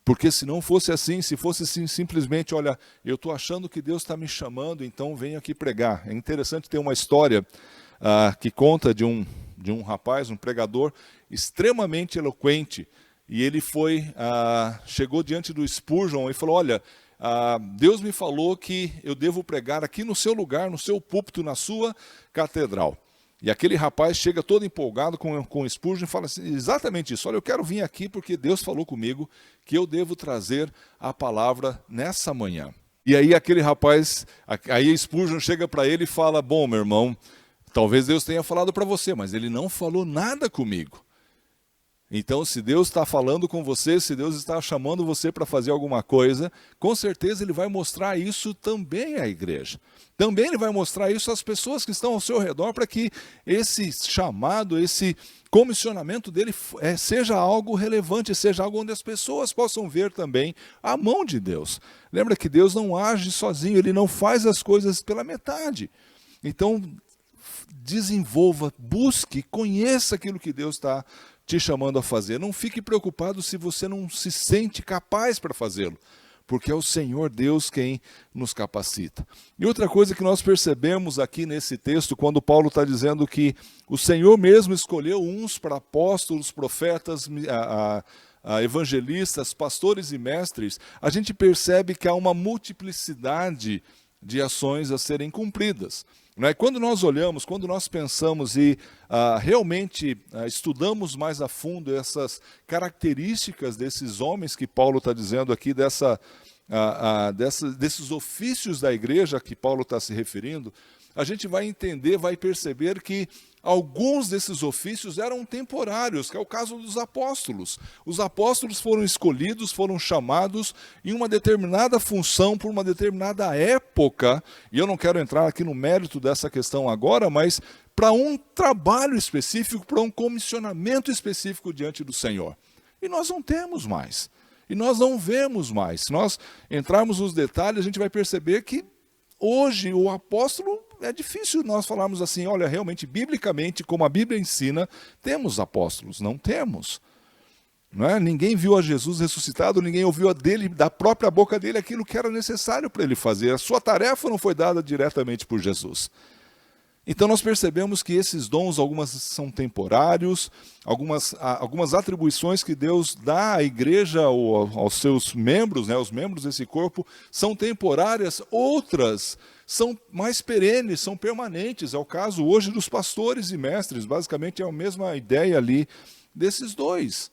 Porque se não fosse assim, se fosse assim, simplesmente, olha, eu estou achando que Deus está me chamando, então venho aqui pregar. É interessante ter uma história que conta de um rapaz, um pregador extremamente eloquente, e ele chegou diante do Spurgeon e falou, olha, Deus me falou que eu devo pregar aqui no seu lugar, no seu púlpito, na sua catedral. E aquele rapaz chega todo empolgado com o Spurgeon e fala assim, exatamente isso, olha, eu quero vir aqui porque Deus falou comigo que eu devo trazer a palavra nessa manhã. E aí aquele rapaz, aí Spurgeon chega para ele e fala, bom, meu irmão, talvez Deus tenha falado para você, mas ele não falou nada comigo. Então, se Deus está falando com você, se Deus está chamando você para fazer alguma coisa, com certeza Ele vai mostrar isso também à igreja. Também Ele vai mostrar isso às pessoas que estão ao seu redor, para que esse chamado, esse comissionamento dele seja algo relevante, seja algo onde as pessoas possam ver também a mão de Deus. Lembra que Deus não age sozinho, Ele não faz as coisas pela metade. Então, desenvolva, busque, conheça aquilo que Deus está te chamando a fazer. Não fique preocupado se você não se sente capaz para fazê-lo, porque é o Senhor Deus quem nos capacita. E outra coisa que nós percebemos aqui nesse texto, quando Paulo está dizendo que o Senhor mesmo escolheu uns para apóstolos, profetas, evangelistas, pastores e mestres, a gente percebe que há uma multiplicidade de ações a serem cumpridas. Quando nós olhamos, quando nós pensamos e realmente estudamos mais a fundo essas características desses homens que Paulo está dizendo aqui, desses ofícios da igreja que Paulo está se referindo, a gente vai entender, vai perceber que alguns desses ofícios eram temporários, que é o caso dos apóstolos. Os apóstolos foram escolhidos, foram chamados em uma determinada função, por uma determinada época, e eu não quero entrar aqui no mérito dessa questão agora, mas para um trabalho específico, para um comissionamento específico diante do Senhor. E nós não temos mais, e nós não vemos mais. Se nós entrarmos nos detalhes, a gente vai perceber que hoje o apóstolo, é difícil nós falarmos assim, olha, realmente, biblicamente, como a Bíblia ensina, temos apóstolos. Não temos. Não é? Ninguém viu a Jesus ressuscitado, ninguém ouviu da própria boca dele aquilo que era necessário para ele fazer. A sua tarefa não foi dada diretamente por Jesus. Então nós percebemos que esses dons, algumas são temporários, algumas atribuições que Deus dá à igreja ou aos seus membros, os membros desse corpo, são temporárias, outras são mais perenes, são permanentes. É o caso hoje dos pastores e mestres, basicamente é a mesma ideia ali desses dois.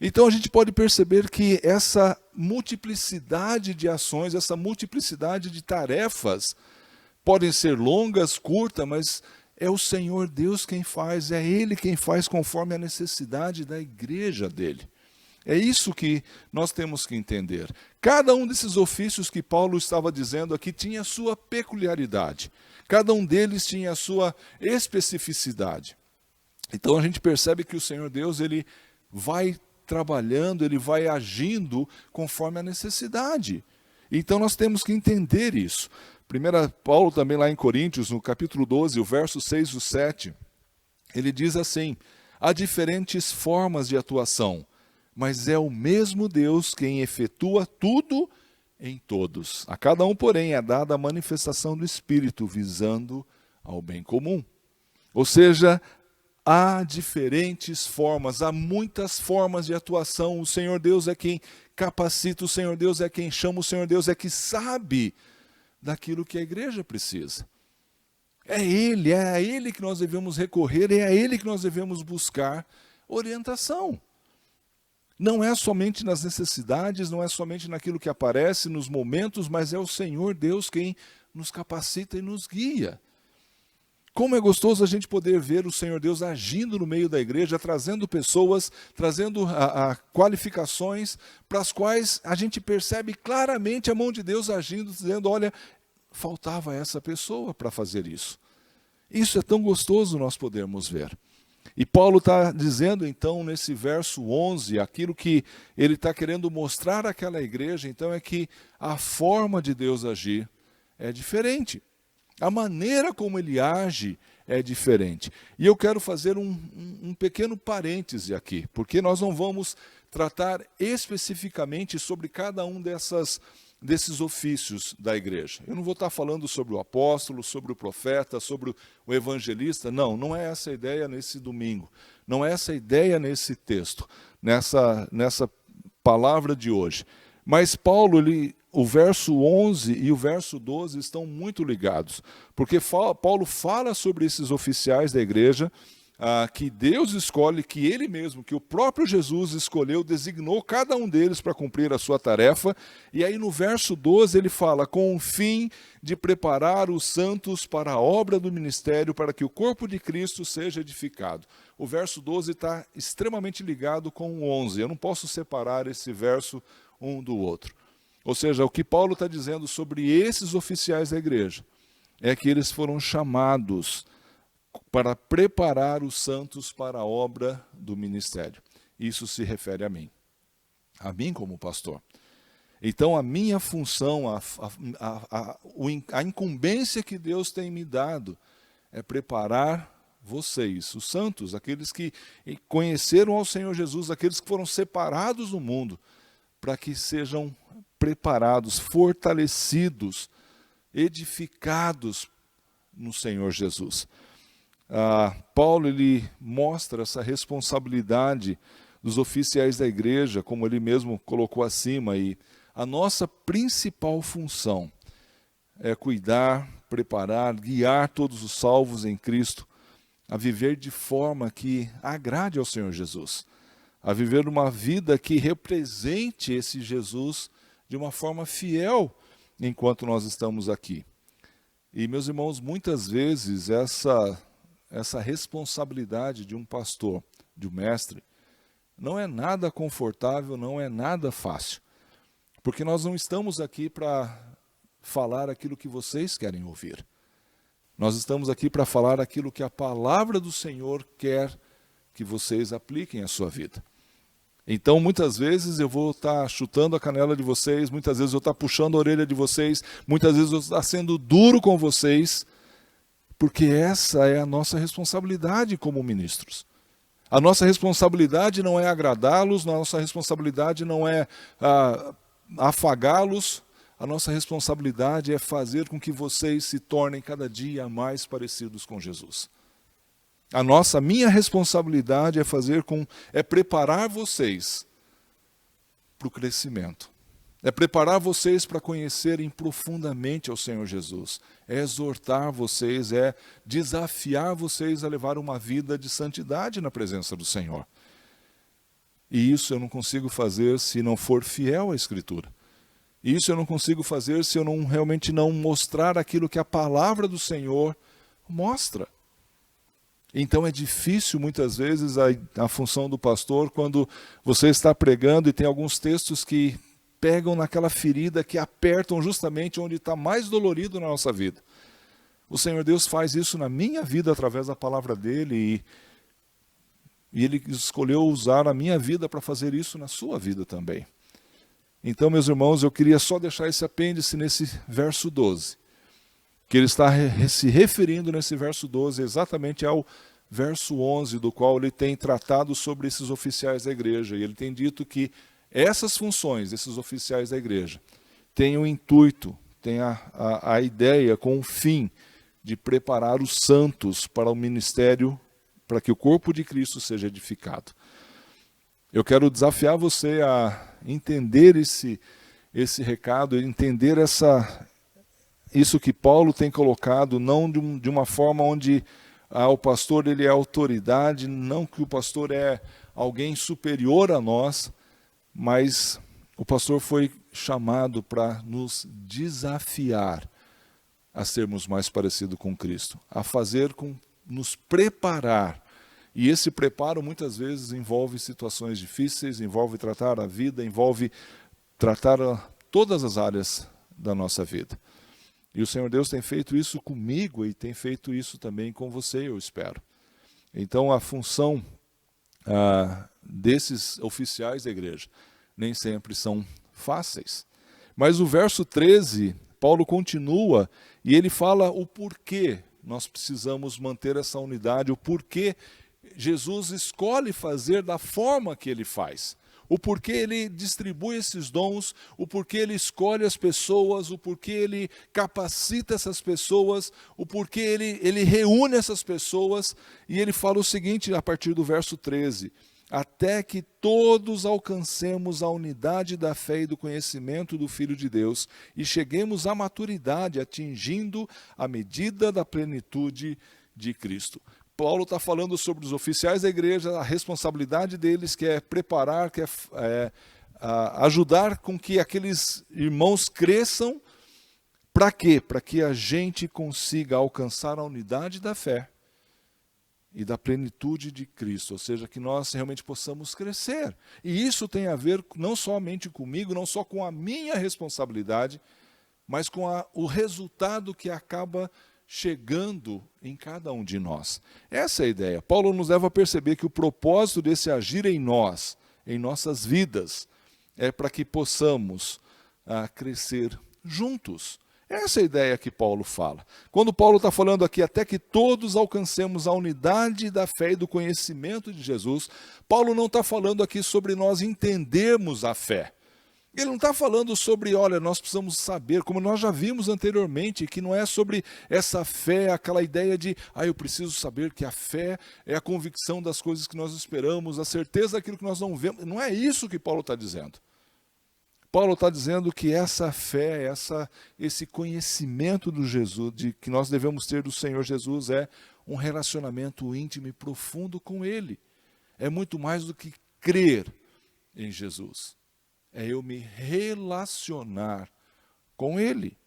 Então a gente pode perceber que essa multiplicidade de ações, essa multiplicidade de tarefas, podem ser longas, curtas, mas é o Senhor Deus quem faz, é Ele quem faz conforme a necessidade da igreja dele. É isso que nós temos que entender. Cada um desses ofícios que Paulo estava dizendo aqui tinha a sua peculiaridade. Cada um deles tinha a sua especificidade. Então a gente percebe que o Senhor Deus, Ele vai trabalhando, Ele vai agindo conforme a necessidade. Então nós temos que entender isso. Paulo também lá em Coríntios, no capítulo 12, o verso 6 e 7, ele diz assim, há diferentes formas de atuação, mas é o mesmo Deus quem efetua tudo em todos. A cada um, porém, é dada a manifestação do Espírito, visando ao bem comum. Ou seja, há diferentes formas, há muitas formas de atuação. O Senhor Deus é quem capacita, o Senhor Deus é quem chama, o Senhor Deus é que sabe daquilo que a igreja precisa. É a Ele que nós devemos recorrer, é a Ele que nós devemos buscar orientação. Não é somente nas necessidades, não é somente naquilo que aparece, nos momentos, mas é o Senhor Deus quem nos capacita e nos guia. Como é gostoso a gente poder ver o Senhor Deus agindo no meio da igreja, trazendo pessoas, trazendo qualificações para as quais a gente percebe claramente a mão de Deus agindo, dizendo, olha, faltava essa pessoa para fazer isso. Isso é tão gostoso nós podermos ver. E Paulo está dizendo então nesse verso 11, aquilo que ele está querendo mostrar àquela igreja, então é que a forma de Deus agir é diferente. A maneira como ele age é diferente. E eu quero fazer um pequeno parêntese aqui, porque nós não vamos tratar especificamente sobre cada um desses ofícios da igreja. Eu não vou estar falando sobre o apóstolo, sobre o profeta, sobre o evangelista. Não é essa a ideia nesse domingo. Não é essa a ideia nesse texto, nessa palavra de hoje. Mas Paulo, o verso 11 e o verso 12 estão muito ligados, porque Paulo fala sobre esses oficiais da igreja, que Deus escolhe, que Ele mesmo, que o próprio Jesus escolheu, designou cada um deles para cumprir a sua tarefa. E aí no verso 12 ele fala, com o fim de preparar os santos para a obra do ministério, para que o corpo de Cristo seja edificado. O verso 12 está extremamente ligado com o 11, eu não posso separar esse verso um do outro. Ou seja, o que Paulo está dizendo sobre esses oficiais da igreja é que eles foram chamados para preparar os santos para a obra do ministério. Isso se refere a mim como pastor. Então a minha função, a incumbência que Deus tem me dado é preparar vocês, os santos, aqueles que conheceram ao Senhor Jesus, aqueles que foram separados do mundo, para que sejam preparados, fortalecidos, edificados no Senhor Jesus. Paulo ele mostra essa responsabilidade dos oficiais da igreja, como ele mesmo colocou acima, e a nossa principal função é cuidar, preparar, guiar todos os salvos em Cristo a viver de forma que agrade ao Senhor Jesus, a viver uma vida que represente esse Jesus de uma forma fiel enquanto nós estamos aqui. E, meus irmãos, muitas vezes essa responsabilidade de um pastor, de um mestre, não é nada confortável, não é nada fácil. Porque nós não estamos aqui para falar aquilo que vocês querem ouvir. Nós estamos aqui para falar aquilo que a palavra do Senhor quer que vocês apliquem à sua vida. Então, muitas vezes eu vou estar chutando a canela de vocês, muitas vezes eu vou estar puxando a orelha de vocês, muitas vezes eu vou estar sendo duro com vocês, porque essa é a nossa responsabilidade como ministros. A nossa responsabilidade não é agradá-los, a nossa responsabilidade não é afagá-los, a nossa responsabilidade é fazer com que vocês se tornem cada dia mais parecidos com Jesus. A minha responsabilidade é preparar vocês para o crescimento. É preparar vocês para conhecerem profundamente ao Senhor Jesus. É exortar vocês, é desafiar vocês a levar uma vida de santidade na presença do Senhor. E isso eu não consigo fazer se não for fiel à Escritura. E isso eu não consigo fazer se eu realmente não mostrar aquilo que a palavra do Senhor mostra. Então é difícil muitas vezes a função do pastor quando você está pregando e tem alguns textos que pegam naquela ferida, que apertam justamente onde está mais dolorido na nossa vida. O Senhor Deus faz isso na minha vida através da palavra dEle e Ele escolheu usar a minha vida para fazer isso na sua vida também. Então, meus irmãos, eu queria só deixar esse apêndice nesse verso 12, que ele está se referindo nesse verso 12 exatamente ao verso 11, do qual ele tem tratado sobre esses oficiais da igreja. E ele tem dito que essas funções, esses oficiais da igreja, têm o intuito, têm a ideia com o fim de preparar os santos para o ministério, para que o corpo de Cristo seja edificado. Eu quero desafiar você a entender esse recado, entender isso que Paulo tem colocado, não de uma forma onde o pastor ele é autoridade, não que o pastor é alguém superior a nós, mas o pastor foi chamado para nos desafiar a sermos mais parecidos com Cristo, a nos preparar. E esse preparo muitas vezes envolve situações difíceis, envolve tratar a vida, envolve tratar todas as áreas da nossa vida. E o Senhor Deus tem feito isso comigo e tem feito isso também com você, eu espero. Então a função desses oficiais da igreja nem sempre são fáceis. Mas o verso 13, Paulo continua e ele fala o porquê nós precisamos manter essa unidade, o porquê Jesus escolhe fazer da forma que ele faz, o porquê ele distribui esses dons, o porquê ele escolhe as pessoas, o porquê ele capacita essas pessoas, o porquê ele reúne essas pessoas. E ele fala o seguinte a partir do verso 13: até que todos alcancemos a unidade da fé e do conhecimento do Filho de Deus e cheguemos à maturidade, atingindo a medida da plenitude de Cristo. Paulo está falando sobre os oficiais da igreja, a responsabilidade deles, que é preparar, que é ajudar com que aqueles irmãos cresçam. Para quê? Para que a gente consiga alcançar a unidade da fé e da plenitude de Cristo, ou seja, que nós realmente possamos crescer. E isso tem a ver não somente comigo, não só com a minha responsabilidade, mas com o resultado que acaba chegando em cada um de nós. Essa é a ideia. Paulo nos leva a perceber que o propósito desse agir em nós, em nossas vidas, é para que possamos crescer juntos. Essa é a ideia que Paulo fala. Quando Paulo está falando aqui, até que todos alcancemos a unidade da fé e do conhecimento de Jesus, Paulo não está falando aqui sobre nós entendermos a fé. Ele não está falando sobre, olha, nós precisamos saber, como nós já vimos anteriormente, que não é sobre essa fé, aquela ideia de, eu preciso saber que a fé é a convicção das coisas que nós esperamos, a certeza daquilo que nós não vemos. Não é isso que Paulo está dizendo. Paulo está dizendo que essa fé, esse conhecimento do Jesus, de que nós devemos ter do Senhor Jesus, é um relacionamento íntimo e profundo com Ele. É muito mais do que crer em Jesus. É eu me relacionar com Ele.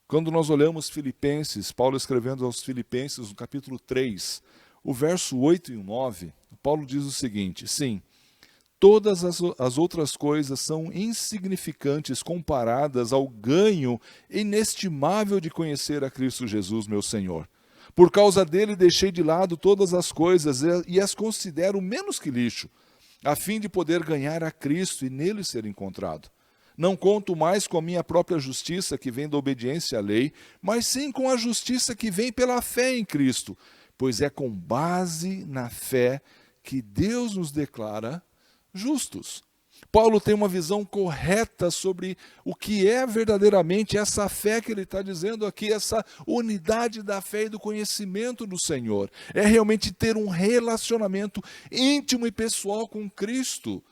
Quando nós olhamos Filipenses, Paulo escrevendo aos Filipenses, no capítulo 3, o verso 8 e 9, Paulo diz o seguinte: sim, todas as outras coisas são insignificantes comparadas ao ganho inestimável de conhecer a Cristo Jesus, meu Senhor. Por causa dele deixei de lado todas as coisas e as considero menos que lixo, a fim de poder ganhar a Cristo e nele ser encontrado. Não conto mais com a minha própria justiça que vem da obediência à lei, mas sim com a justiça que vem pela fé em Cristo, pois é com base na fé que Deus nos declara justos. Paulo tem uma visão correta sobre o que é verdadeiramente essa fé que ele está dizendo aqui, essa unidade da fé e do conhecimento do Senhor. É realmente ter um relacionamento íntimo e pessoal com Cristo.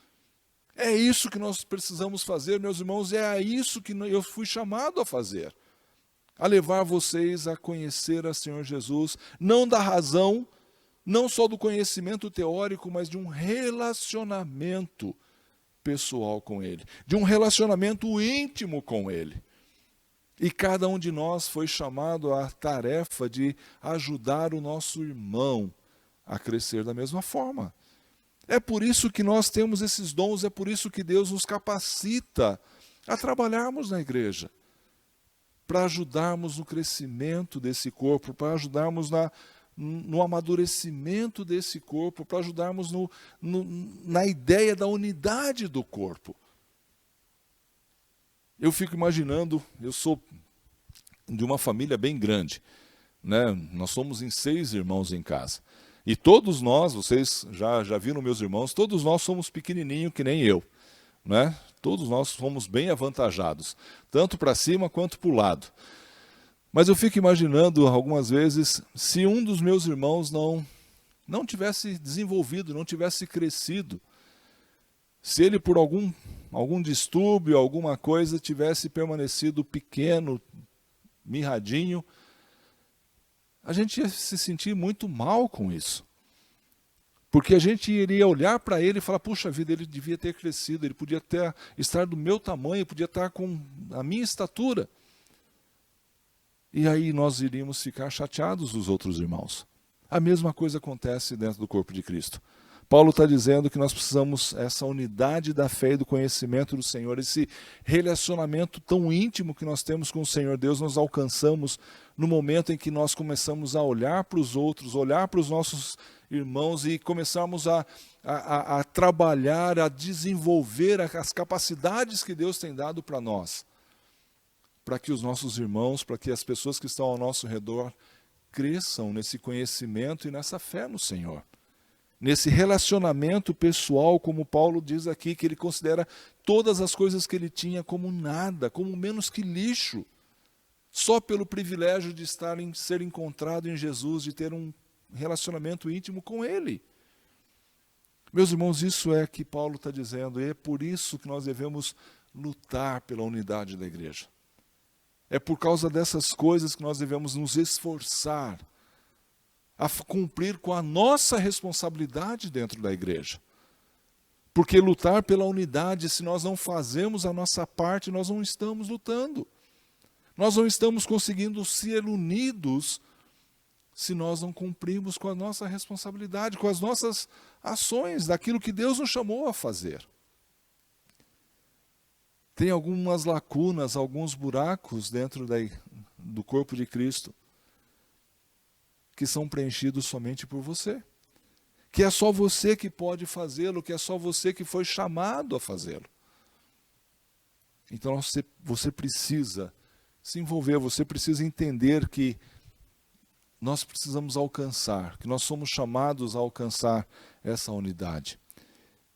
É isso que nós precisamos fazer, meus irmãos, é isso que eu fui chamado a fazer. A levar vocês a conhecer a Senhor Jesus, não da razão, não só do conhecimento teórico, mas de um relacionamento pessoal com Ele, de um relacionamento íntimo com Ele. E cada um de nós foi chamado à tarefa de ajudar o nosso irmão a crescer da mesma forma. É por isso que nós temos esses dons, é por isso que Deus nos capacita a trabalharmos na igreja, para ajudarmos no crescimento desse corpo, para ajudarmos no amadurecimento desse corpo, para ajudarmos na ideia da unidade do corpo. Eu fico imaginando, eu sou de uma família bem grande, né? Nós somos em 6 irmãos em casa. E todos nós, vocês já viram meus irmãos, todos nós somos pequenininhos que nem eu, né? Todos nós somos bem avantajados, tanto para cima quanto para o lado. Mas eu fico imaginando algumas vezes, se um dos meus irmãos não tivesse desenvolvido, não tivesse crescido, se ele por algum distúrbio, alguma coisa, tivesse permanecido pequeno, mirradinho, a gente ia se sentir muito mal com isso. Porque a gente iria olhar para ele e falar, puxa vida, ele devia ter crescido, ele podia estar do meu tamanho, podia estar com a minha estatura. E aí nós iríamos ficar chateados dos outros irmãos. A mesma coisa acontece dentro do corpo de Cristo. Paulo está dizendo que nós precisamos essa unidade da fé e do conhecimento do Senhor, esse relacionamento tão íntimo que nós temos com o Senhor Deus, nós alcançamos no momento em que nós começamos a olhar para os outros, olhar para os nossos irmãos e começarmos a trabalhar, a desenvolver as capacidades que Deus tem dado para nós, para que os nossos irmãos, para que as pessoas que estão ao nosso redor cresçam nesse conhecimento e nessa fé no Senhor. Nesse relacionamento pessoal, como Paulo diz aqui, que ele considera todas as coisas que ele tinha como nada, como menos que lixo, só pelo privilégio de ser encontrado em Jesus, de ter um relacionamento íntimo com Ele. Meus irmãos, isso é que Paulo está dizendo, e é por isso que nós devemos lutar pela unidade da igreja. É por causa dessas coisas que nós devemos nos esforçar a cumprir com a nossa responsabilidade dentro da igreja. Porque lutar pela unidade, se nós não fazemos a nossa parte, nós não estamos lutando. Nós não estamos conseguindo ser unidos se nós não cumprimos com a nossa responsabilidade, com as nossas ações, daquilo que Deus nos chamou a fazer. Tem algumas lacunas, alguns buracos dentro do corpo de Cristo que são preenchidos somente por você. Que é só você que pode fazê-lo, que é só você que foi chamado a fazê-lo. Então você precisa se envolver, você precisa entender que nós precisamos alcançar, que nós somos chamados a alcançar essa unidade.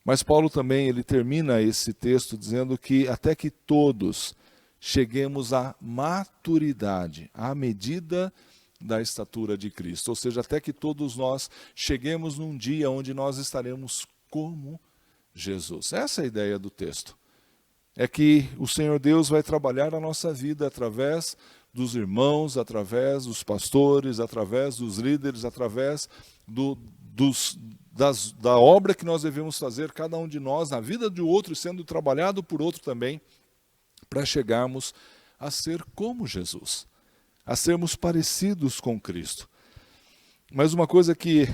Mas Paulo também, ele termina esse texto dizendo que até que todos cheguemos à maturidade, à medida da estatura de Cristo. Ou seja, até que todos nós cheguemos num dia onde nós estaremos como Jesus. Essa é a ideia do texto. É que o Senhor Deus vai trabalhar a nossa vida através dos irmãos, através dos pastores, através dos líderes, através da obra que nós devemos fazer, cada um de nós, na vida de outro, sendo trabalhado por outro também, para chegarmos a ser como Jesus, a sermos parecidos com Cristo. Mas uma coisa que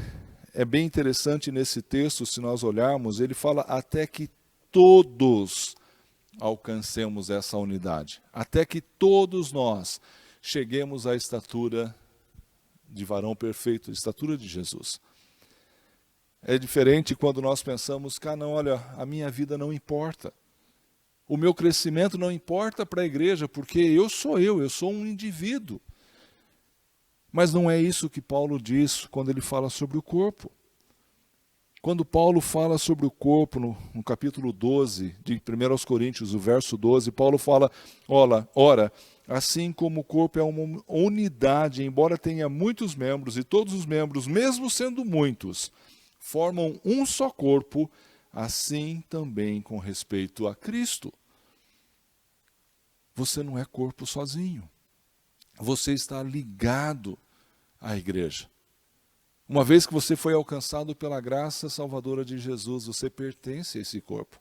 é bem interessante nesse texto, se nós olharmos, ele fala até que todos alcancemos essa unidade, até que todos nós cheguemos à estatura de varão perfeito, a estatura de Jesus. É diferente quando nós pensamos, não, olha, a minha vida não importa. O meu crescimento não importa para a igreja, porque eu sou um indivíduo. Mas não é isso que Paulo diz quando ele fala sobre o corpo. Quando Paulo fala sobre o corpo, no capítulo 12 de 1 Coríntios, o verso 12, Paulo fala, ora, assim como o corpo é uma unidade, embora tenha muitos membros, e todos os membros, mesmo sendo muitos, formam um só corpo, assim também com respeito a Cristo. Você não é corpo sozinho. Você está ligado à igreja. Uma vez que você foi alcançado pela graça salvadora de Jesus, você pertence a esse corpo.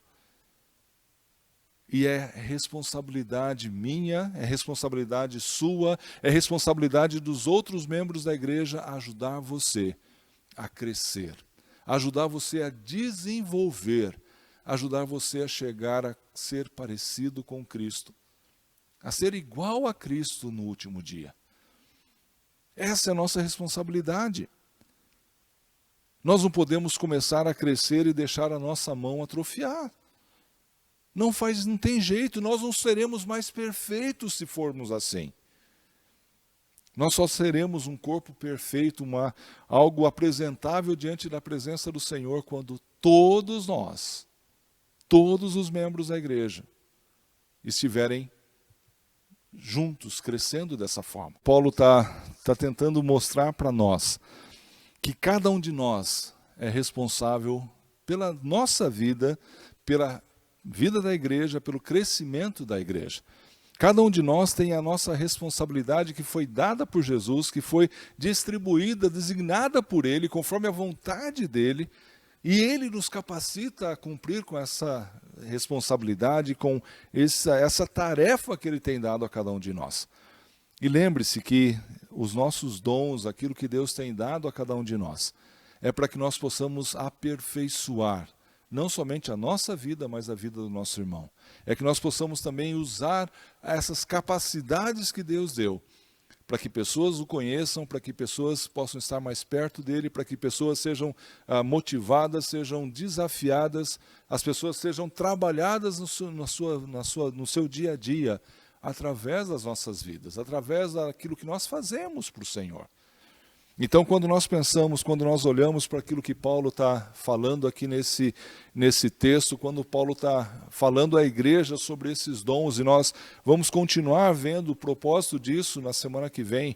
E é responsabilidade minha, é responsabilidade sua, é responsabilidade dos outros membros da igreja ajudar você a crescer, ajudar você a desenvolver, ajudar você a chegar a ser parecido com Cristo, a ser igual a Cristo no último dia. Essa é a nossa responsabilidade. Nós não podemos começar a crescer e deixar a nossa mão atrofiar. Não tem jeito, nós não seremos mais perfeitos se formos assim. Nós só seremos um corpo perfeito, algo apresentável diante da presença do Senhor, quando todos nós, todos os membros da igreja, estiverem juntos, crescendo dessa forma. Paulo está tentando mostrar para nós que cada um de nós é responsável pela nossa vida, pela vida da igreja, pelo crescimento da igreja. Cada um de nós tem a nossa responsabilidade que foi dada por Jesus, que foi distribuída, designada por Ele, conforme a vontade dEle, e Ele nos capacita a cumprir com essa responsabilidade, com essa tarefa que Ele tem dado a cada um de nós. E lembre-se que os nossos dons, aquilo que Deus tem dado a cada um de nós, é para que nós possamos aperfeiçoar não somente a nossa vida, mas a vida do nosso irmão. É que nós possamos também usar essas capacidades que Deus deu, para que pessoas o conheçam, para que pessoas possam estar mais perto dele, para que pessoas sejam motivadas, sejam desafiadas, as pessoas sejam trabalhadas no seu dia a dia, através das nossas vidas, através daquilo que nós fazemos para o Senhor. Então, quando nós pensamos, quando nós olhamos para aquilo que Paulo está falando aqui nesse texto, quando Paulo está falando à igreja sobre esses dons, e nós vamos continuar vendo o propósito disso na semana que vem,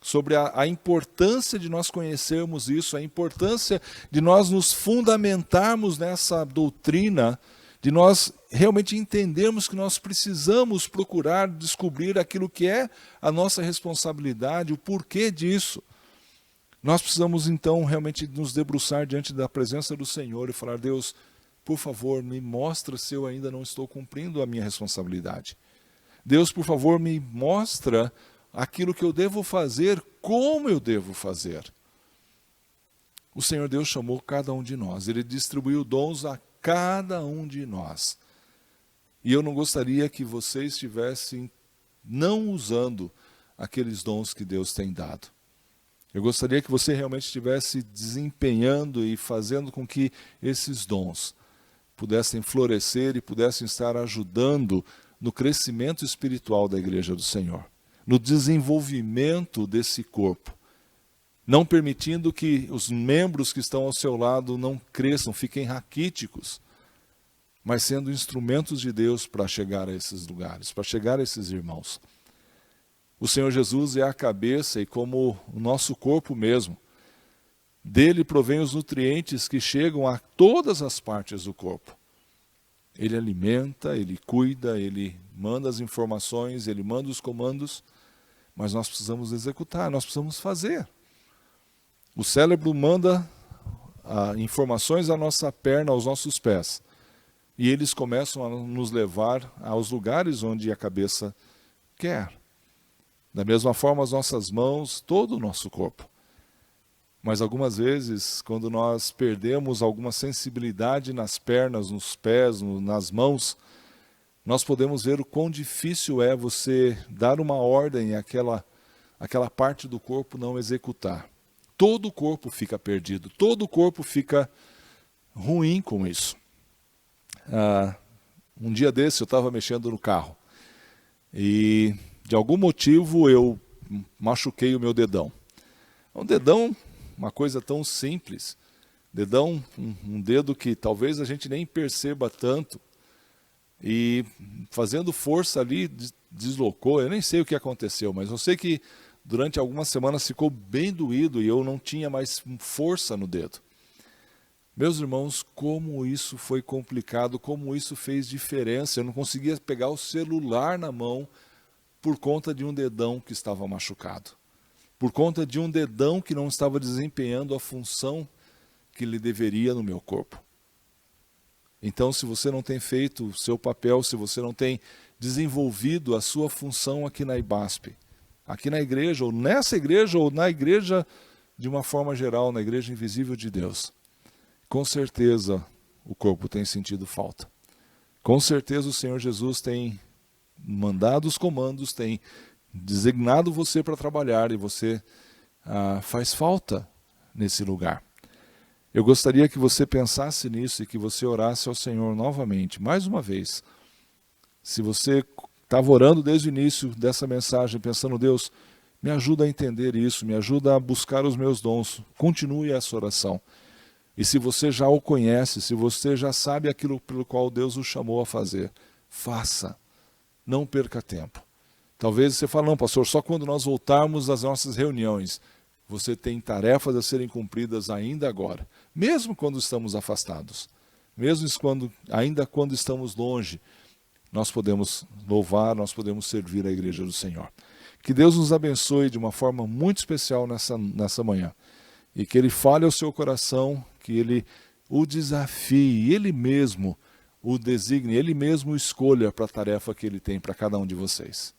sobre a importância de nós conhecermos isso, a importância de nós nos fundamentarmos nessa doutrina, de nós realmente entendermos que nós precisamos procurar descobrir aquilo que é a nossa responsabilidade, o porquê disso. Nós precisamos então realmente nos debruçar diante da presença do Senhor e falar: Deus, por favor, me mostra se eu ainda não estou cumprindo a minha responsabilidade. Deus, por favor, me mostra aquilo que eu devo fazer, como eu devo fazer. O Senhor Deus chamou cada um de nós, Ele distribuiu dons a cada um de nós. E eu não gostaria que vocês estivessem não usando aqueles dons que Deus tem dado. Eu gostaria que você realmente estivesse desempenhando e fazendo com que esses dons pudessem florescer e pudessem estar ajudando no crescimento espiritual da Igreja do Senhor, no desenvolvimento desse corpo, não permitindo que os membros que estão ao seu lado não cresçam, fiquem raquíticos, mas sendo instrumentos de Deus para chegar a esses lugares, para chegar a esses irmãos. O Senhor Jesus é a cabeça e como o nosso corpo mesmo, dele provém os nutrientes que chegam a todas as partes do corpo. Ele alimenta, ele cuida, ele manda as informações, ele manda os comandos, mas nós precisamos executar, nós precisamos fazer. O cérebro manda informações à nossa perna, aos nossos pés, e eles começam a nos levar aos lugares onde a cabeça quer. Da mesma forma, as nossas mãos, todo o nosso corpo. Mas algumas vezes, quando nós perdemos alguma sensibilidade nas pernas, nos pés, nas mãos, nós podemos ver o quão difícil é você dar uma ordem e aquela parte do corpo não executar. Todo o corpo fica perdido, todo o corpo fica ruim com isso. Um dia desse eu estava mexendo no carro e de algum motivo eu machuquei o meu dedão. Um dedão, uma coisa tão simples. Dedão, um dedo que talvez a gente nem perceba tanto. E fazendo força ali, deslocou. Eu nem sei o que aconteceu, mas eu sei que durante algumas semanas ficou bem doído e eu não tinha mais força no dedo. Meus irmãos, como isso foi complicado, como isso fez diferença. Eu não conseguia pegar o celular na mão por conta de um dedão que estava machucado, por conta de um dedão que não estava desempenhando a função que ele deveria no meu corpo. Então, se você não tem feito o seu papel, se você não tem desenvolvido a sua função aqui na IBASP, aqui na igreja, ou nessa igreja, ou na igreja de uma forma geral, na igreja invisível de Deus, com certeza o corpo tem sentido falta. Com certeza o Senhor Jesus tem mandado os comandos, tem designado você para trabalhar e você faz falta nesse lugar. Eu gostaria que você pensasse nisso e que você orasse ao Senhor novamente, mais uma vez. Se você estava orando desde o início dessa mensagem, pensando: Deus, me ajuda a entender isso, me ajuda a buscar os meus dons, continue essa oração. E se você já o conhece, se você já sabe aquilo pelo qual Deus o chamou a fazer, faça. Não perca tempo. Talvez você fale: não, pastor, só quando nós voltarmos às nossas reuniões. Você tem tarefas a serem cumpridas ainda agora, mesmo quando estamos afastados, mesmo ainda quando estamos longe, nós podemos louvar, nós podemos servir a igreja do Senhor. Que Deus nos abençoe de uma forma muito especial nessa manhã, e que Ele fale ao seu coração, que Ele o desafie, Ele mesmo o designe, Ele mesmo o escolha para a tarefa que Ele tem para cada um de vocês.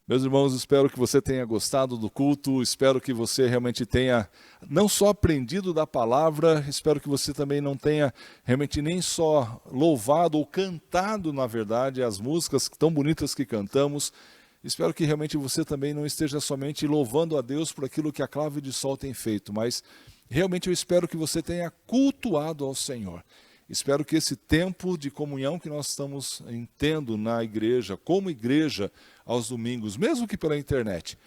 Meus irmãos, espero que você tenha gostado do culto, espero que você realmente tenha não só aprendido da palavra, espero que você também não tenha realmente nem só louvado ou cantado, na verdade, as músicas tão bonitas que cantamos. Espero que realmente você também não esteja somente louvando a Deus por aquilo que a Clave de Sol tem feito, mas realmente eu espero que você tenha cultuado ao Senhor. Espero que esse tempo de comunhão que nós estamos tendo na igreja, como igreja, aos domingos, mesmo que pela internet,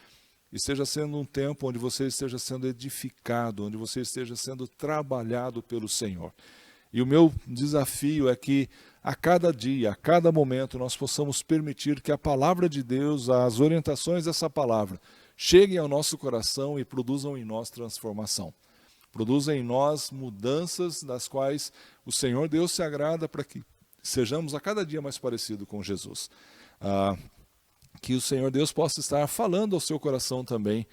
esteja sendo um tempo onde você esteja sendo edificado, onde você esteja sendo trabalhado pelo Senhor. E o meu desafio é que a cada dia, a cada momento, nós possamos permitir que a palavra de Deus, as orientações dessa palavra, cheguem ao nosso coração e produzam em nós transformação. Produzem em nós mudanças das quais o Senhor Deus se agrada para que sejamos a cada dia mais parecidos com Jesus. Que o Senhor Deus possa estar falando ao seu coração também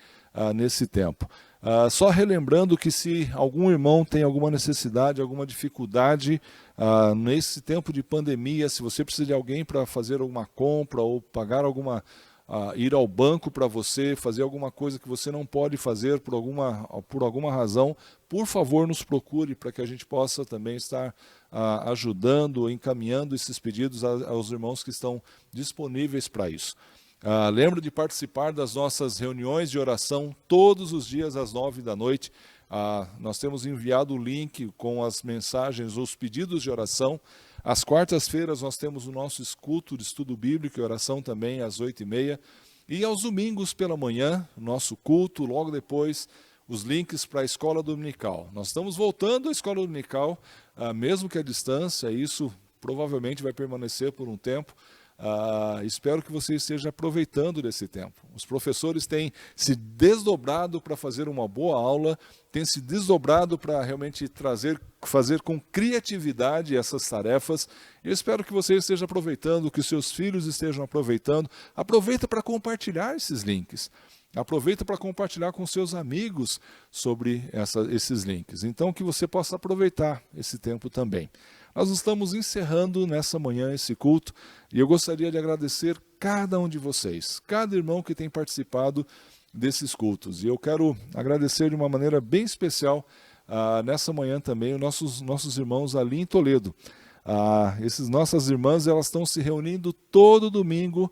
nesse tempo. Só relembrando que se algum irmão tem alguma necessidade, alguma dificuldade nesse tempo de pandemia, se você precisa de alguém para fazer alguma compra ou pagar ir ao banco para você, fazer alguma coisa que você não pode fazer por alguma razão, por favor nos procure para que a gente possa também estar ajudando, encaminhando esses pedidos aos irmãos que estão disponíveis para isso. Lembro de participar das nossas reuniões de oração todos os dias às 9h. Nós temos enviado o link com as mensagens, os pedidos de oração. Às quartas-feiras nós temos o nosso culto de estudo bíblico e oração também às 8h30. E aos domingos pela manhã, nosso culto, logo depois os links para a escola dominical. Nós estamos voltando à escola dominical, mesmo que à distância, isso provavelmente vai permanecer por um tempo. Espero que você esteja aproveitando desse tempo. Os professores têm se desdobrado para fazer uma boa aula, têm se desdobrado para realmente fazer com criatividade essas tarefas. Eu espero que você esteja aproveitando, que os seus filhos estejam aproveitando. Aproveita para compartilhar esses links. Aproveita para compartilhar com seus amigos sobre esses links. Então, que você possa aproveitar esse tempo também. Nós estamos encerrando nessa manhã esse culto e eu gostaria de agradecer cada um de vocês, cada irmão que tem participado desses cultos. E eu quero agradecer de uma maneira bem especial nessa manhã também os nossos irmãos ali em Toledo. Essas nossas irmãs, elas estão se reunindo todo domingo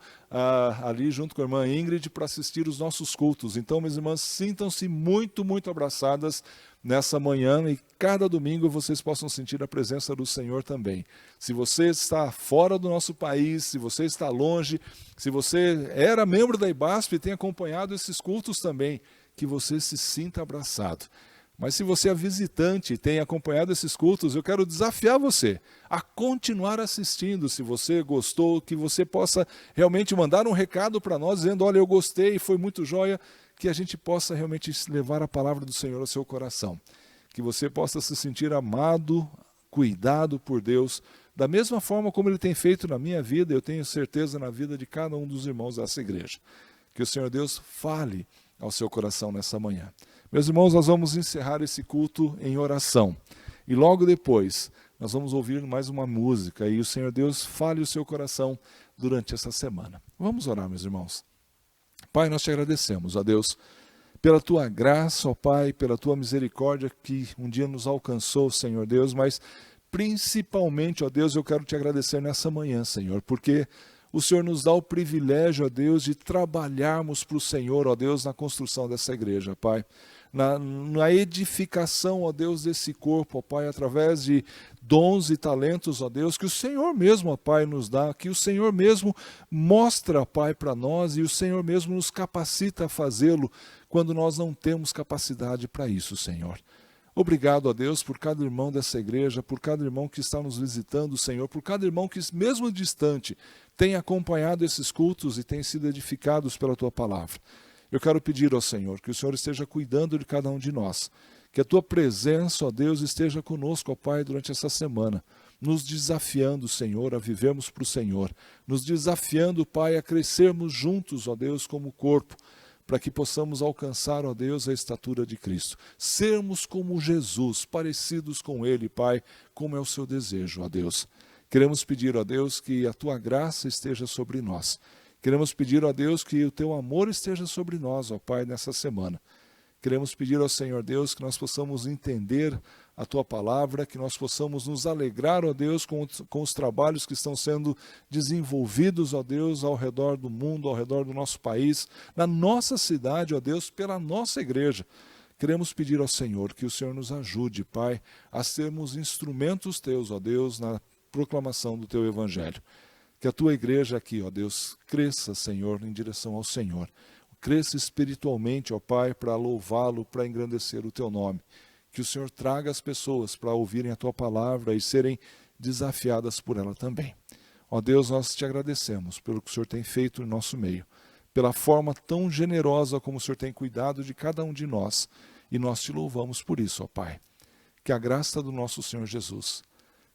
ali junto com a irmã Ingrid para assistir os nossos cultos. Então, minhas irmãs, sintam-se muito, muito abraçadas nessa manhã e cada domingo vocês possam sentir a presença do Senhor também. Se você está fora do nosso país, se você está longe, se você era membro da IBASP e tem acompanhado esses cultos também, que você se sinta abraçado. Mas se você é visitante e tem acompanhado esses cultos, eu quero desafiar você a continuar assistindo, se você gostou, que você possa realmente mandar um recado para nós, dizendo, olha, eu gostei, foi muito joia, que a gente possa realmente levar a palavra do Senhor ao seu coração. Que você possa se sentir amado, cuidado por Deus, da mesma forma como Ele tem feito na minha vida, eu tenho certeza na vida de cada um dos irmãos dessa igreja. Que o Senhor Deus fale ao seu coração nessa manhã. Meus irmãos, nós vamos encerrar esse culto em oração. E logo depois, nós vamos ouvir mais uma música e o Senhor Deus fale o seu coração durante essa semana. Vamos orar, meus irmãos. Pai, nós te agradecemos, ó Deus, pela tua graça, ó Pai, pela tua misericórdia que um dia nos alcançou, Senhor Deus, mas principalmente, ó Deus, eu quero te agradecer nessa manhã, Senhor, porque o Senhor nos dá o privilégio, ó Deus, de trabalharmos para o Senhor, ó Deus, na construção dessa igreja, Pai. Na edificação, ó Deus, desse corpo, ó Pai, através de dons e talentos, ó Deus, que o Senhor mesmo, ó Pai, nos dá, que o Senhor mesmo mostra, ó Pai, para nós e o Senhor mesmo nos capacita a fazê-lo quando nós não temos capacidade para isso, Senhor. Obrigado, ó Deus, por cada irmão dessa igreja, por cada irmão que está nos visitando, Senhor, por cada irmão que, mesmo distante, tem acompanhado esses cultos e tem sido edificados pela tua palavra. Eu quero pedir ao Senhor que o Senhor esteja cuidando de cada um de nós, que a tua presença, ó Deus, esteja conosco, ó Pai, durante essa semana, nos desafiando, Senhor, a vivermos para o Senhor, nos desafiando, Pai, a crescermos juntos, ó Deus, como corpo, para que possamos alcançar, ó Deus, a estatura de Cristo. Sermos como Jesus, parecidos com Ele, Pai, como é o seu desejo, ó Deus. Queremos pedir, ó Deus, que a tua graça esteja sobre nós. Queremos pedir, ó Deus, que o teu amor esteja sobre nós, ó Pai, nessa semana. Queremos pedir ao Senhor Deus que nós possamos entender a Tua palavra, que nós possamos nos alegrar, ó Deus, com os trabalhos que estão sendo desenvolvidos, ó Deus, ao redor do mundo, ao redor do nosso país, na nossa cidade, ó Deus, pela nossa igreja. Queremos pedir ao Senhor que o Senhor nos ajude, Pai, a sermos instrumentos Teus, ó Deus, na proclamação do Teu Evangelho. Que a Tua igreja aqui, ó Deus, cresça, Senhor, em direção ao Senhor. Cresça espiritualmente, ó Pai, para louvá-lo, para engrandecer o Teu nome. Que o Senhor traga as pessoas para ouvirem a Tua palavra e serem desafiadas por ela também. Ó Deus, nós te agradecemos pelo que o Senhor tem feito em nosso meio, pela forma tão generosa como o Senhor tem cuidado de cada um de nós, e nós te louvamos por isso, ó Pai. Que a graça do nosso Senhor Jesus,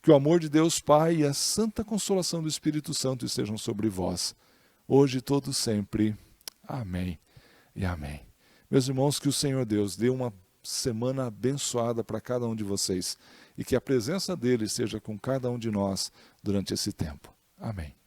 que o amor de Deus Pai e a santa consolação do Espírito Santo estejam sobre vós, hoje e todo sempre. Amém e amém. Meus irmãos, que o Senhor Deus dê uma semana abençoada para cada um de vocês e que a presença dele esteja com cada um de nós durante esse tempo. Amém.